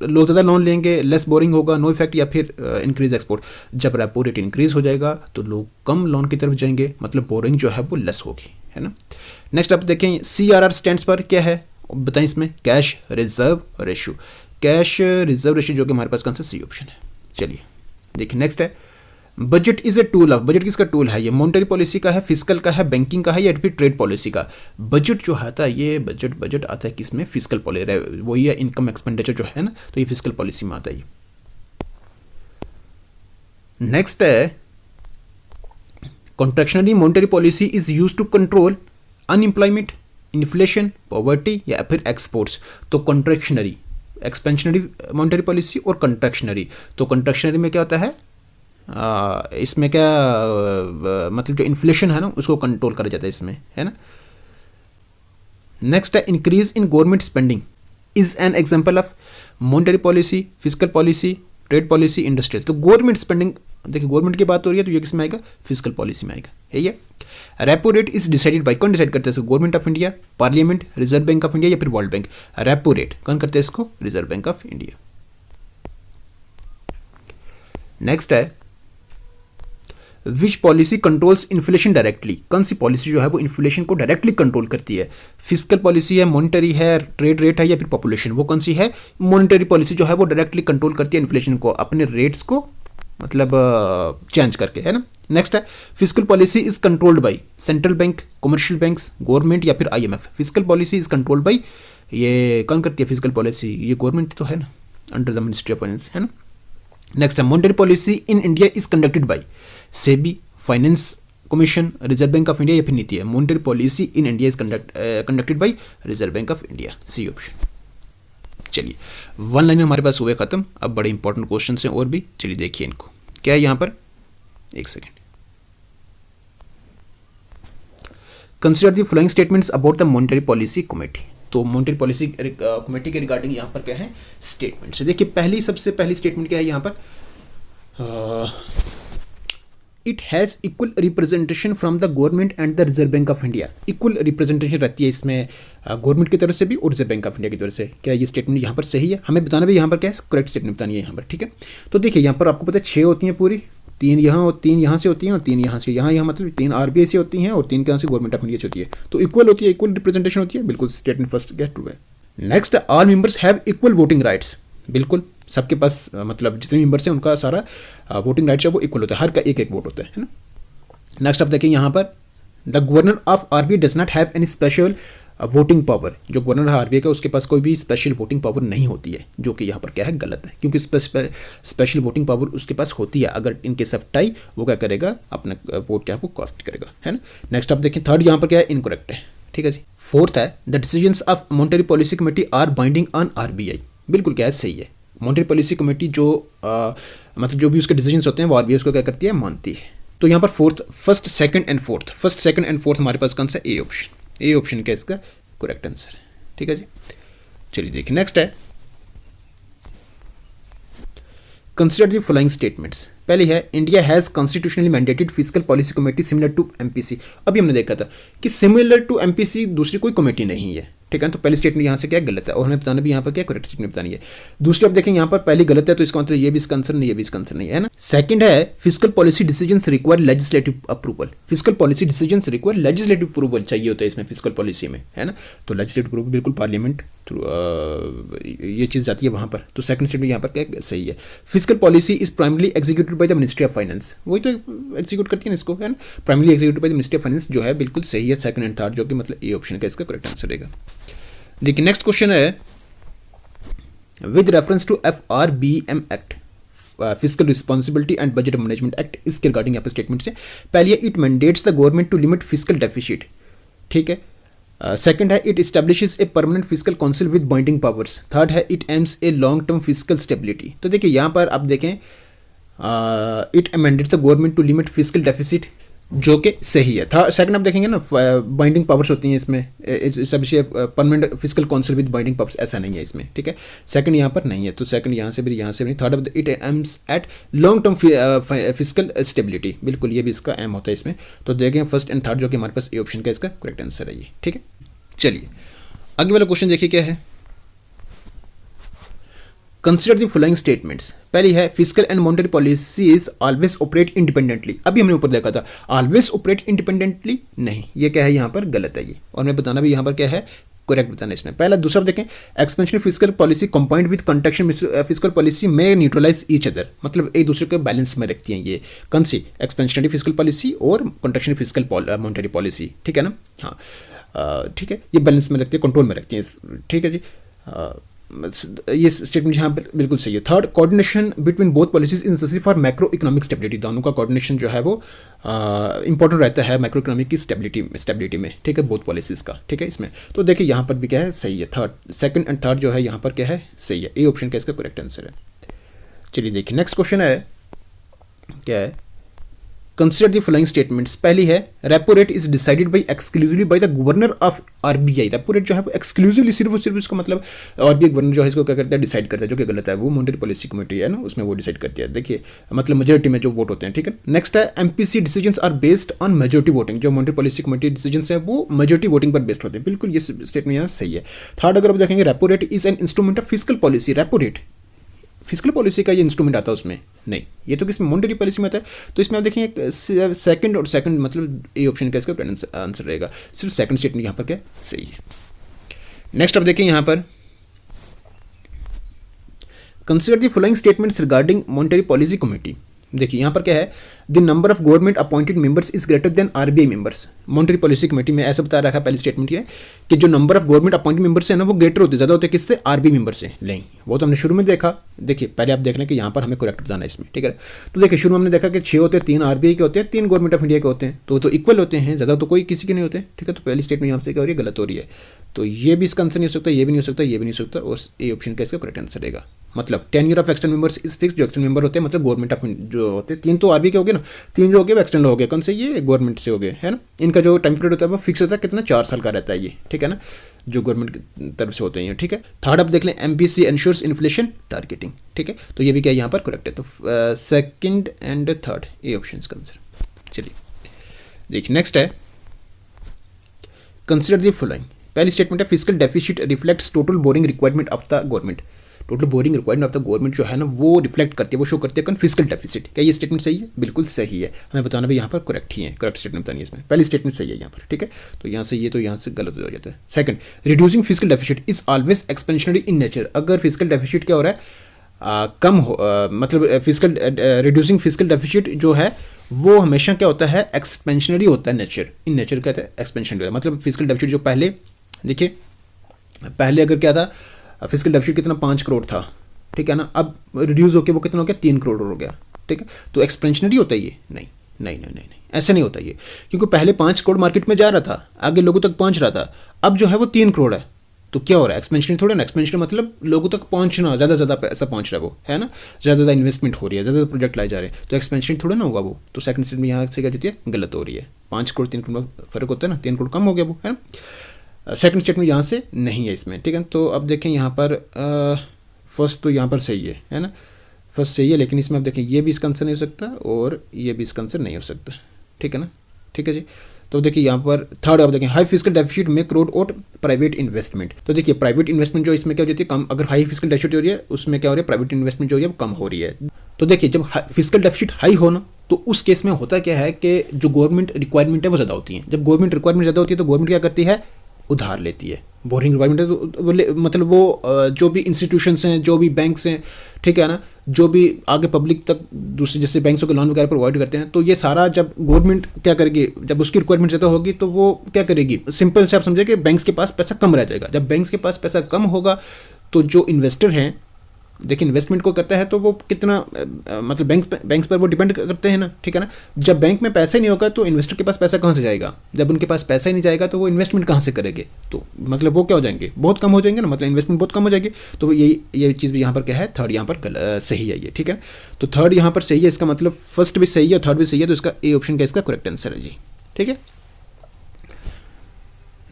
लोग ज़्यादा लोन लेंगे, लेस बोरिंग होगा, नो इफेक्ट, या फिर इंक्रीज एक्सपोर्ट। जब रेपो रेट इंक्रीज हो जाएगा तो लोग कम लोन की तरफ जाएंगे, मतलब बोरिंग जो है वो लेस होगी, है ना। नेक्स्ट आप देखें, CRR स्टैंड्स पर क्या है बताएं, इसमें cash reserve ratio. Cash reserve ratio जो कि हमारे पास कौन सा सी ऑप्शन है। चलिए देखिए नेक्स्ट है, budget is a tool of, budget किसका टूल है, ये मॉनेटरी पॉलिसी का है, फिजिकल का है, बैंकिंग का है, या फिर ट्रेड पॉलिसी का। बजट जो आता है ये बजट आता है किसमें, फिजिकल पॉलिसी, वही है इनकम एक्सपेंडिचर जो है ना, तो ये फिजिकल पॉलिसी में आता है ये। नेक्स्ट है, contractionary monetary policy is use to control unemployment, inflation, poverty या फिर एक्सपोर्ट्स। तो कॉन्ट्रैक्शनरी, एक्सपेंशनरी मॉनेटरी पॉलिसी और कॉन्ट्रैक्शनरी। तो कॉन्ट्रैक्शनरी में क्या होता है, इसमें क्या मतलब जो इन्फ्लेशन है ना उसको कंट्रोल करा जाता है इसमें, है ना। नेक्स्ट है, increase in government spending is an example of monetary policy, physical policy, trade policy, industrial. तो गवर्नमेंट स्पेंडिंग, देखिए गवर्नमेंट की बात हो रही है तो ये किस में आएगा, फिजिकल पॉलिसी में आएगा, है ये। Repo rate is decided by, कौन डिसाइड करता है इसको, government of India, parliament, reserve Bank of India या फिर वर्ल्ड बैंक। रेपो रेट कौन करता है इसको, Reserve Bank of India. Next है, which policy controls inflation directly, कौन सी पॉलिसी जो है वो इन्फ्लेशन को डायरेक्टली कंट्रोल करती है। फिजिकल पॉलिसी है, मॉनेटरी है, ट्रेड रेट है या फिर पॉपुलेशन। वो कौन सी है, मॉनेटरी पॉलिसी जो है वो डायरेक्टली कंट्रोल करती है इन्फ्लेशन को, अपने रेट्स को मतलब चेंज करके, है ना। नेक्स्ट है, physical policy is controlled by central bank, commercial banks, government या फिर IMF। Physical policy is controlled by, ये कौन करती है फिजिकल पॉलिसी, ये गवर्नमेंट तो है ना, under the ministry of finance, है ना। नेक्स्ट है, monetary policy in India is conducted by SEBI, finance commission, Reserve Bank of India या फिर नीति है। Monetary policy in India is conducted by Reserve Bank of India, C option. चलिए one line हमारे पास हुए खत्म। अब बड़े इंपॉर्टेंट क्वेश्चन हैं और भी, चलिए देखिए इनको। क्या है यहाँ पर, एक second, consider the following statements about the monetary policy committee. तो मॉनेटरी पॉलिसी कमेटी के रिगार्डिंग यहाँ पर क्या है स्टेटमेंट्स। देखिए सबसे पहली स्टेटमेंट क्या है यहाँ पर, it has equal representation from the government and the Reserve Bank of India. Equal representation रहती है इसमें गवर्नमेंट की तरफ से भी और रिजर्व बैंक ऑफ इंडिया की तरफ से। क्या ये स्टेटमेंट यहाँ पर सही है, हमें बताना भी यहाँ पर क्या है, करेक्ट स्टेटमेंट बतानी है यहाँ पर, ठीक है। तो देखिए यहाँ पर आपको पता है 6 होती हैं पूरी, 3 यहाँ और 3 यहाँ से होती हैं और 3 यहाँ से, यहाँ मतलब 3 RBI से होती हैं और 3 कहाँ से, गवर्नमेंट ऑफ इंडिया से होती है। तो इक्वल होती है, इक्वल रिप्रेजेंटेशन होती है, बिल्कुल स्टेटमेंट फर्स्ट क्या ट्रू है। Next, all members have equal voting rights. बिल्कुल सबके पास मतलब जितने मेंबर्स हैं उनका सारा वोटिंग राइट्स है वो इक्वल होता है, हर का एक एक वोट होता है ना। नेक्स्ट आप देखिए यहाँ पर, the governor of RBI does not have any special voting power. जो गवर्नर है RBI का उसके पास कोई भी स्पेशल वोटिंग पावर नहीं होती है, जो कि यहाँ पर क्या है गलत है, क्योंकि स्पेशल वोटिंग पावर उसके पास होती है। अगर इनके सब टाई वो क्या करेगा, अपना वोट क्या है वो कास्ट करेगा, है ना। नेक्स्ट आप देखिए थर्ड यहाँ पर क्या है इनकरेक्ट है, ठीक है जी। फोर्थ है, the decisions of monetary policy committee are binding on RBI। बिल्कुल क्या है सही है, मॉनेटरी पॉलिसी कमेटी जो मतलब जो भी उसके डिसीजंस होते हैं वो RBI उसको क्या करती है, मानती है। तो यहाँ पर फर्स्ट सेकंड एंड फोर्थ हमारे पास कौन सा, ए ऑप्शन। ए ऑप्शन क्या इसका करेक्ट आंसर है, ठीक है जी। चलिए देखिए नेक्स्ट है, कंसिडर द फॉलोइंग स्टेटमेंट्स। पहली है, India has constitutionally mandated physical policy committee similar to MPC। अभी हमने देखा था कि सिमिलर टू MPC दूसरी कोई कमेटी नहीं है, ठीक है। तो पहली स्टेटमेंट यहाँ से क्या गलत है और हमें बताना भी यहाँ पर क्या करेक्ट स्टेटमेंट बतानी है। दूसरी आप देखें यहाँ पर पहली गलत है तो इसका मतलब ये भी इसका आंसर नहीं, ये भी इसका आंसर नहीं है ना। सेकंड है, physical policy decisions require legislative approval. Physical policy decisions require legislative approval चाहिए होता है इसमें फिजिकल पॉलिसी में, है ना। तो लेजिस्लेटिव अप्रूवल बिल्कुल पार्लियामेंट थ्रू ये चीज़ जाती है वहाँ पर। तो सेकंड स्टेटमेंट यहाँ पर क्या सही है। Physical policy is primarily executed by the ministry of finance. वही तो एग्जीक्यूट करती है ना इसको, है ना। Primarily executed by the ministry of finance जो है बिल्कुल सही है, सेकंड एंड थर्ड, जो कि मतलब ए ऑप्शन का इसका करेक्ट आंसर रहेगा। देखिए नेक्स्ट क्वेश्चन है, with reference to FRBM act, fiscal responsibility and budget management act, इसके रिगार्डिंग यहाँ पर स्टेटमेंट है। पहले it mandates the government to limit fiscal deficit, ठीक है। सेकंड है, it establishes a permanent fiscal council with binding powers. Third है, it aims a long term fiscal stability. तो देखिए यहाँ पर आप देखें, it mandates the government to limit fiscal deficit, जो कि सही है। था सेकंड आप देखेंगे ना, बाइंडिंग पावर्स होती हैं इसमें, establish permanent fiscal council with binding powers, ऐसा नहीं है इसमें, ठीक है। सेकंड यहाँ पर नहीं है, तो सेकंड यहाँ से भी नहीं। Third, it aims at long term fiscal stability, बिल्कुल ये भी इसका एम होता है इसमें। तो देखें फर्स्ट एंड थर्ड जो कि हमारे पास ए ऑप्शन का इसका करेक्ट आंसर है ये, ठीक है। चलिए आगे वाला क्वेश्चन देखिए क्या है, कंसिडर द फॉलोइंग स्टेटमेंट्स। पहली है, physical and monetary policies always operate independently. अभी हमने ऊपर देखा था ऑलवेज ऑपरेट इंडिपेंडेंटली, नहीं, ये क्या है यहाँ पर गलत है ये, और मैं बताना भी यहाँ पर क्या है करेक्ट बताना इसमें। पहला दूसरा देखें, expansionary fiscal policy combined with contractionary fiscal policy में न्यूट्रलाइज ईच अदर, मतलब एक दूसरे के बैलेंस में रखती हैं ये। कौन सी? एक्सपेंशनरी फिस्कल पॉलिसी और कंट्रैक्शनरी फिस्कल मॉनेटरी पॉलिसी, ठीक है ना। हाँ ठीक है, ये बैलेंस में रखती है, कंट्रोल में रखती हैं, ठीक है जी। ये स्टेटमेंट यहाँ पर बिल्कुल सही है। Third, coordination between both policies is necessary for macro economic stability, दोनों का कोऑर्डिनेशन जो है वो इंपॉर्टेंट रहता है मैक्रो इकोनॉमिक की स्टेबिलिटी में, ठीक है, बोथ पॉलिसीज का, ठीक है इसमें। तो देखिए यहाँ पर भी क्या है, सही है। थर्ड, सेकंड एंड थर्ड जो है यहाँ पर क्या है, सही है। ए ऑप्शन का इसका करेक्ट आंसर है। चलिए देखिए नेक्स्ट क्वेश्चन है, क्या है, कंसिडर द फॉलोइंग स्टेटमेंट्स। पहली है, repo rate is decided by exclusively by the governor of RBI. Repo rate जो है वो एक्सक्लूसिवली सिर्फ और सिर्फ इसका मतलब आरबीआई गवर्नर जो है इसको क्या करता है, डिसाइड करता है, जो कि गलत है। वो मॉनेटरी पॉलिसी कमेटी है ना, उसमें वो डिसाइड करती है। देखिए मतलब मेजोरिटी में जो वोट होते हैं, ठीक है। नेक्स्ट है, MPC decisions are based on majority voting. जो मॉनेटरी पॉलिसी कमेटी डिसीजंस है वो मेजोरिटी वोटिंग पर बेस्ड होते हैं। बिल्कुल ये स्टेटमेंट यहाँ सही है। थर्ड, अगर आप देखेंगे, repo rate is an instrument of fiscal policy. Repo rate fiscal policy का ये इंस्ट्रूमेंट आता है उसमें नहीं, ये तो किसमें, मॉनेटरी पॉलिसी में आता है। तो इसमें आप देखेंगे सेकंड और सेकंड मतलब ए ऑप्शन का इसका आंसर रहेगा। सिर्फ सेकंड स्टेटमेंट यहाँ पर क्या सही है। नेक्स्ट आप देखें यहाँ पर, consider the following statements regarding monetary policy committee. देखिए यहाँ पर क्या है, the number of government appointed members is greater than RBI members. Monetary policy committee में ऐसा बता रखा है, पहली स्टेटमेंट ये कि जो number of government appointed members है ना वो ग्रेटर होते, ज़्यादा होते हैं किससे, आरबीआई मेंबर से। नहीं, वो तो हमने शुरू में देखा। देखिए पहले आप देख लें कि यहाँ पर हमें करेक्ट बताना है इसमें, ठीक है। तो देखिए शुरू में हमने देखा कि 6 होते हैं, 3 आरबीआई के होते हैं, 3 गवर्नमेंट ऑफ इंडिया के होते हैं, तो इक्वल होते हैं, ज़्यादा तो कोई किसी के नहीं होते, ठीक है। तो पहली स्टेटमेंट यहाँ से क्या हो रही है, गलत हो रही है। तो ये भी इसका आंसर नहीं हो सकता, ये भी नहीं हो सकता, ये भी नहीं हो सकता, और ए ऑप्शन का इसका करेक्ट आंसर रहेगा। मतलब tenure of external members is fix. जो एक्सटर्नल मेंबर होते हैं मतलब गवर्नमेंट ऑफ जो होते हैं, 3 तो आरबीआई के हो गए ना, 3 जो हो गए एक्सटर्नल हो गए, कौन से, ये गवर्नमेंट से हो गए, है ना। इनका जो टाइम पीरियड होता है वो फिक्स होता है, कितना, 4 साल का रहता है ये, ठीक है ना, जो गवर्नमेंट की तरफ से होते हैं, ठीक है। थर्ड आप देख लें, एमपीसी एंश्योर्स इन्फ्लेशन टारगेटिंग, ठीक है। तो ये भी क्या यहाँ पर करेक्ट है। तो second and third A option का आंसर। चलिए देखिए नेक्स्ट है, कंसिडर द फॉलोइंग। पहली स्टेटमेंट है, fiscal deficit reflects total boring requirement of the government. Total boring requirement of the government जो है ना वो रिफ्लेक्ट करती है, वो शो करती है कौन, फिस्कल डेफिसिट। क्या ये स्टेटमेंट सही है? बिल्कुल सही है। हमें बताना भी यहाँ पर करेक्ट ही है, करेक्ट स्टेटमेंट बतानी है इसमें। पहली स्टेटमेंट सही है यहाँ पर, ठीक है। तो यहाँ से ये तो यहाँ से गलत हो जाता है। Second, reducing fiscal deficit is always expansionary in nature. अगर फिस्कल डेफिसिट क्या हो रहा है, कम हो, मतलब फिस्कल रिड्यूसिंग फिस्कल डेफिसिट जो है वो हमेशा क्या होता है, एक्सपेंशनरी होता है, नेचर इन नेचर कहते हैं एक्सपेंशनरी होता है। मतलब फिस्कल डेफिसिट जो पहले, देखिए पहले अगर क्या था, फिस्कल डेफिसिट कितना, 5 करोड़ था, ठीक है ना, अब रिड्यूस होकर वो कितना हो गया, 3 करोड़ हो गया, ठीक है। तो एक्सपेंशनरी होता है ये? नहीं नहीं नहीं नहीं नहीं, ऐसा नहीं होता ये, क्योंकि पहले 5 करोड़ मार्केट में जा रहा था, आगे लोगों तक पहुंच रहा था, अब जो है वो 3 करोड़ है। तो क्या हो रहा है, एक्सपेंशनरी थोड़ा ना, एक्सपेंशनरी मतलब लोगों तक पहुंचना, ज़्यादा पैसा पहुंच रहा है वो, है ना, ज़्यादा इन्वेस्टमेंट हो रही है, ज़्यादा प्रोजेक्ट लाए जा रहे हैं, तो एक्सपेंशनरी थोड़ा ना होगा वो। तो सेकंड स्टेटमेंट यहाँ से क्या होती है, गलत हो रही है। 5 करोड़ 3 करोड़ में फर्क होता है ना, 3 करोड़ कम हो गया वो, है ना। सेकंड स्टेटमेंट यहाँ से नहीं है इसमें, ठीक है। तो अब देखें यहाँ पर फर्स्ट तो यहाँ पर सही है ना, फर्स्ट सही है, लेकिन इसमें अब देखें ये भी इसका आंसर नहीं हो सकता और ये भी इसका आंसर नहीं हो सकता, ठीक है ना, ठीक है जी। तो देखिए यहाँ पर थर्ड आप देखें, हाई फिस्कल डेफिसिट में क्रोड आउट प्राइवेट इन्वेस्टमेंट। तो देखिए प्राइवेट इन्वेस्टमेंट जो इसमें क्या हो जाती है, कम। अगर हाई फिस्कल डेफिसिट हो रही है उसमें क्या हो रही है, प्राइवेट इन्वेस्टमेंट जो है वो कम हो रही है। तो देखिए जब फिस्कल डेफिसिट हाई हो ना, तो उस केस में होता क्या है कि जो गवर्नमेंट रिक्वायरमेंट है वो ज़्यादा होती है। जब गवर्नमेंट रिक्वायरमेंट ज़्यादा होती है तो गवर्नमेंट क्या करती है, उधार लेती है। बोरिंग रिक्वायरमेंट है तो मतलब वो जो भी इंस्टीट्यूशंस हैं, जो भी बैंक्स हैं, ठीक है ना, जो भी आगे पब्लिक तक दूसरे जैसे बैंक्स को लोन वगैरह प्रोवाइड करते हैं, तो ये सारा जब गवर्नमेंट क्या करेगी, जब उसकी रिक्वायरमेंट ज़्यादा होगी तो वो क्या करेगी, सिंपल से आप समझे कि बैंक्स के पास पैसा कम रह जाएगा। जब बैंक्स के पास पैसा कम होगा तो जो इन्वेस्टर हैं, देखिए इन्वेस्टमेंट को करता है तो वो कितना मतलब बैंक्स पर वो डिपेंड करते हैं ना, ठीक है ना। जब बैंक में पैसा ही नहीं होगा तो इन्वेस्टर के पास पैसा कहाँ से जाएगा, जब उनके पास पैसा ही नहीं जाएगा तो वो इन्वेस्टमेंट कहाँ से करेंगे, तो मतलब वो क्या हो जाएंगे, बहुत कम हो जाएंगे ना, मतलब इन्वेस्टमेंट बहुत कम हो जाएगी। तो ये चीज़ भी यहाँ पर क्या है, थर्ड यहाँ पर सही है ये, ठीक है। तो थर्ड यहाँ पर सही है, इसका मतलब फर्स्ट भी सही है, थर्ड भी सही है, तो इसका ए ऑप्शन का इसका करेक्ट आंसर है जी, ठीक है।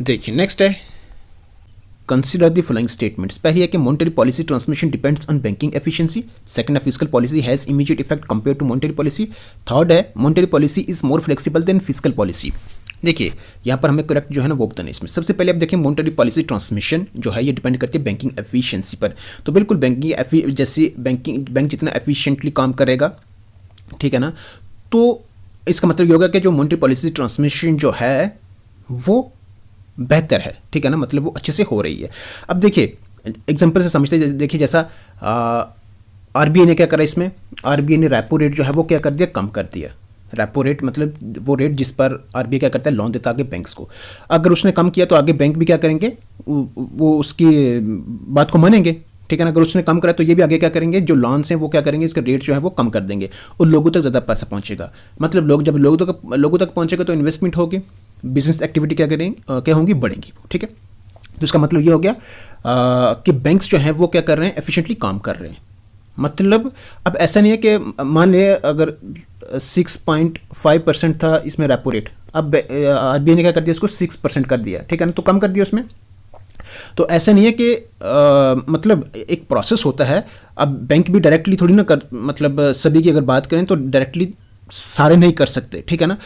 देखिए नेक्स्ट है, कंसिडर द फॉलोइंग स्टेटमेंट्स। पहली है कि monetary policy transmission depends on banking efficiency. Second है, fiscal policy has immediate effect compare to monetary policy. Third है, monetary policy is more flexible than fiscal policy. देखिए यहाँ पर हमें करेक्ट जो है ना वो बताना है इसमें। सबसे पहले आप देखिए मॉनेटरी पॉलिसी ट्रांसमिशन जो है ये डिपेंड करती है बैंकिंग एफिशिएंसी पर। तो बिल्कुल जैसे बैंक जितना एफिशिएंटली काम करेगा, ठीक है ना, तो इसका मतलब ये होगा कि जो मॉनेटरी पॉलिसी ट्रांसमिशन जो है वो बेहतर है, ठीक है ना, मतलब वो अच्छे से हो रही है। अब देखिए एग्जाम्पल से समझते हैं, देखिए जैसा आरबीआई ने क्या करा इसमें, आरबीआई ने रेपो रेट जो है वो क्या कर दिया, कम कर दिया। रेपो रेट मतलब वो रेट जिस पर आरबीआई क्या करता है, लोन देता है आगे बैंक्स को। अगर उसने कम किया तो आगे बैंक भी क्या करेंगे, वो उसकी बात को मानेंगे, ठीक है ना। अगर उसने कम करा तो ये भी आगे क्या करेंगे, जो लॉन्स हैं वो क्या करेंगे, इसका रेट जो है वो कम कर देंगे और लोगों तक ज़्यादा पैसा पहुंचेगा। मतलब जब लोगों तक पहुंचेगा तो इन्वेस्टमेंट होगी, बिजनेस एक्टिविटी क्या करेंगे, क्या होंगी, बढ़ेंगी, ठीक है। तो इसका मतलब ये हो गया कि बैंक्स जो हैं वो क्या कर रहे हैं, एफिशिएंटली काम कर रहे हैं। मतलब अब ऐसा नहीं है कि मान लिया अगर 6.5% था इसमें रेपो रेट, अब आरबीआई ने क्या कर दिया, इसको 6% कर दिया, ठीक है ना, तो कम कर दिया उसमें। तो ऐसा नहीं है कि मतलब एक प्रोसेस होता है। अब बैंक भी डायरेक्टली थोड़ी ना कर, मतलब सभी की अगर बात करें तो डायरेक्टली सारे नहीं कर सकते, ठीक है ना।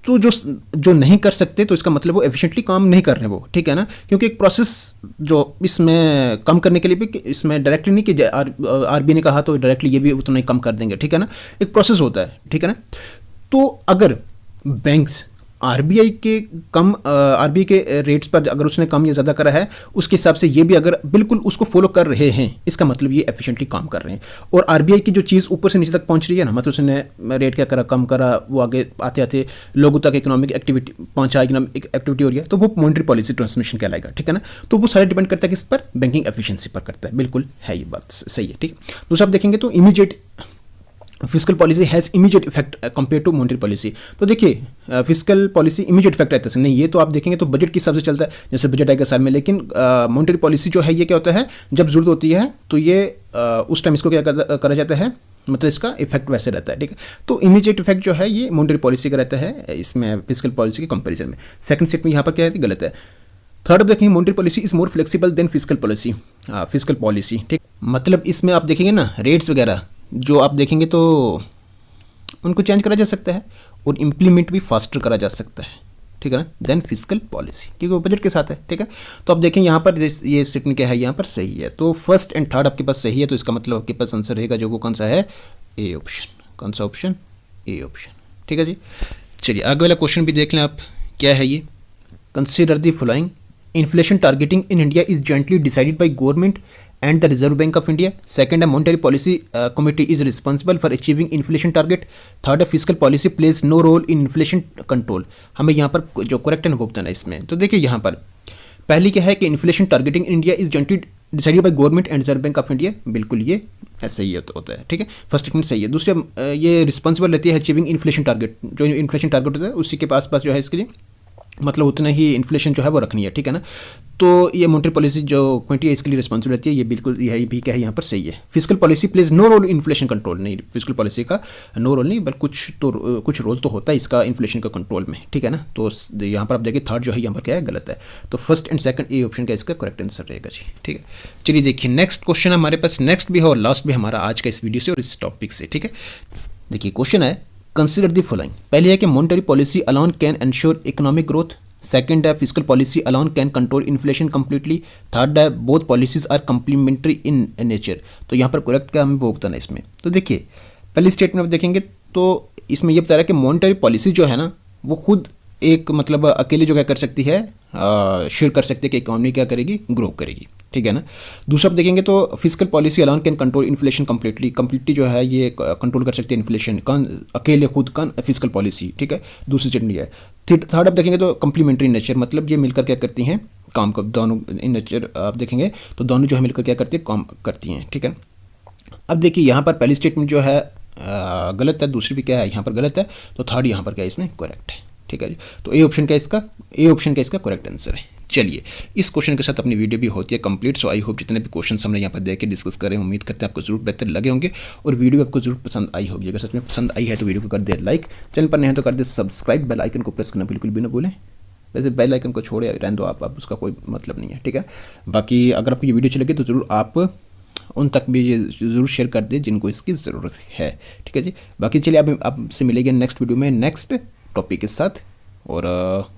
तो जो नहीं कर सकते तो इसका मतलब वो एफिशिएंटली काम नहीं कर रहे वो, ठीक है ना, क्योंकि एक प्रोसेस जो इसमें कम करने के लिए भी, इसमें डायरेक्टली नहीं कि आरबीआई ने कहा तो डायरेक्टली ये भी उतना ही कम कर देंगे, ठीक है ना, एक प्रोसेस होता है, ठीक है ना। तो अगर बैंक्स आरबीआई के रेट्स पर अगर उसने कम या ज़्यादा करा है, उसके हिसाब से ये भी अगर बिल्कुल उसको फॉलो कर रहे हैं, इसका मतलब ये एफिशिएंटली काम कर रहे हैं। और आरबीआई की जो चीज़ ऊपर से नीचे तक पहुंच रही है ना, मतलब उसने रेट क्या करा, कम करा, वो आगे आते आते लोगों तक इकोनॉमिक एक्टिविटी पहुंचा, इकोनॉमिक एक्टिविटी हो रही है, तो वो मॉनेटरी पॉलिसी ट्रांसमिशन कहलाएगा, ठीक है ना। तो वो सारा डिपेंड करता है किस पर, बैंकिंग एफिशिएंसी पर करता है, बिल्कुल है, ये बात सही है, ठीक। दूसरा आप देखेंगे तो immediate physical policy has immediate effect compare to monetary policy. तो देखिए फिजिकल पॉलिसी इमीडिएट इफेक्ट रहता है नहीं, ये तो आप देखेंगे तो बजट के हिसाब से चलता है, जैसे बजट आएगा साल में। लेकिन मॉनेटरी पॉलिसी जो है ये क्या होता है, जब जरूरत होती है तो ये उस टाइम इसको क्या करा जाता है, मतलब इसका इफेक्ट वैसे रहता है, ठीक है। तो इमीडिएट इफेक्ट जो है ये मॉनेटरी पॉलिसी का रहता है इसमें फिजिकल पॉलिसी के कंपेरिजन में। सेकंड स्टेटमेंट यहाँ पर क्या है, गलत है। थर्ड देखेंगे monetary policy is more flexible than physical policy, ठीक। मतलब इसमें आप देखेंगे ना, रेट्स वगैरह जो आप देखेंगे तो उनको चेंज करा जा सकता है और इम्प्लीमेंट भी फास्टर करा जा सकता है, ठीक है ना, देन फिजिकल पॉलिसी, क्योंकि वो बजट के साथ है, ठीक है। तो अब देखें यहाँ पर ये स्टेटमेंट क्या है, यहाँ पर सही है। तो फर्स्ट एंड थर्ड आपके पास सही है, तो इसका मतलब आपके पास आंसर रहेगा जो वो कौन सा है, ए ऑप्शन। कौन सा ऑप्शन, ए ऑप्शन, ठीक है जी। चलिए आगे वाला क्वेश्चन भी देख लें आप, क्या है ये, consider the following, inflation targeting in India is jointly decided by government and the Reserve Bank of India. Second, a monetary policy committee is responsible for achieving inflation target. Third, a fiscal policy plays no role in inflation control. हमें यहाँ पर जो correct है वो बताना है इसमें। तो देखिए यहाँ पर पहली क्या है कि inflation targeting India is jointly decided by government and reserve Bank of India, बिल्कुल ये ऐसा ही होता है, ठीक है, फर्स्ट स्टेटमेंट सही है। दूसरे ये रिस्पॉन्सिबल रहती है अचीविंग इन्फ्लेशन टारगेट, जो इन्फ्लेशन टारगेट होता है उसी के पास जो है इसके लिए मतलब उतना ही इन्फ्लेशन जो है वो रखनी है, ठीक है ना। तो ये मॉनेटरी पॉलिसी जो कमेटी है इसके लिए रिस्पॉन्सिबल रहती है, ये बिल्कुल यही भी क्या है यहाँ पर सही है। Physical policy plays no role inflation control, नहीं, फिजिकल पॉलिसी का नो रोल नहीं, बल्कि कुछ रोल तो होता है इसका इन्फ्लेशन का कंट्रोल में, ठीक है ना। तो यहाँ पर आप देखिए थर्ड जो है यहाँ पर क्या है, गलत है। तो first and second A option का इसका करेक्ट आंसर रहेगा जी, ठीक है। चलिए देखिए नेक्स्ट क्वेश्चन हमारे पास, नेक्स्ट भी है और लास्ट भी हमारा आज का इस वीडियो से और इस टॉपिक से, ठीक है। देखिए क्वेश्चन है, कंसिडर द फॉलोइंग। पहले है कि monetary policy alone can ensure economic growth. Second है physical policy alone can control inflation completely. Third है both policies are complementary in nature. तो यहाँ पर करेक्ट क्या हमें वो बताना है इसमें। तो देखिए पहली स्टेटमेंट देखेंगे तो इसमें ये बता रहा है कि मॉनेटरी पॉलिसी जो है ना वो खुद एक मतलब अकेले जो क्या कर सकती है, शेयर कर सकती है कि इकोनॉमी क्या करेगी, ग्रो करेगी, ठीक है ना। दूसरा आप देखेंगे तो physical policy alone can control inflation completely जो है ये कंट्रोल कर सकती है इन्फ्लेशन अकेले खुद का फिजिकल पॉलिसी, ठीक है, दूसरी स्टेटमेंट है। थर्ड आप देखेंगे तो कंप्लीमेंट्री नेचर, मतलब ये मिलकर क्या करती हैं, काम कर, दोनों इन नेचर आप देखेंगे तो दोनों जो है मिलकर क्या करती है, काम करती हैं, ठीक है। अब देखिए यहाँ पर पहली स्टेटमेंट जो है गलत है, दूसरी भी क्या है यहाँ पर गलत है, तो थर्ड यहाँ पर क्या है इसमें करेक्ट है, ठीक है जी। तो ए ऑप्शन का इसका करेक्ट आंसर है। चलिए इस क्वेश्चन के साथ अपनी वीडियो भी होती है कंप्लीट। सो आई होप जितने भी क्वेश्चन हमने यहाँ पर देख के डिस्कस करें, उम्मीद करते हैं आपको जरूर बेहतर लगे होंगे और वीडियो आपको जरूर पसंद आई होगी। अगर सच में पसंद आई है तो वीडियो को कर दे लाइक, चैनल पर नए हैं तो कर दे सब्सक्राइब, बेल आइकन को प्रेस करना बिल्कुल भी ना भूलें। वैसे बेल आइकन को छोड़े रहने दो आप उसका कोई मतलब नहीं है, ठीक है। बाकी अगर आपको ये वीडियो अच्छी लगे तो ज़रूर आप उन तक भी ये ज़रूर शेयर कर दें जिनको इसकी ज़रूरत है, ठीक है जी। बाकी चलिए अब आपसे मिलेंगे नेक्स्ट वीडियो में नेक्स्ट टॉपिक के साथ। और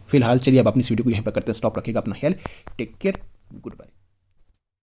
फिलहाल चलिए अब अपनी इस वीडियो को यहाँ पर करते हैं स्टॉप, रखिएगा अपना ख्याल, टेक केयर, गुड बाय।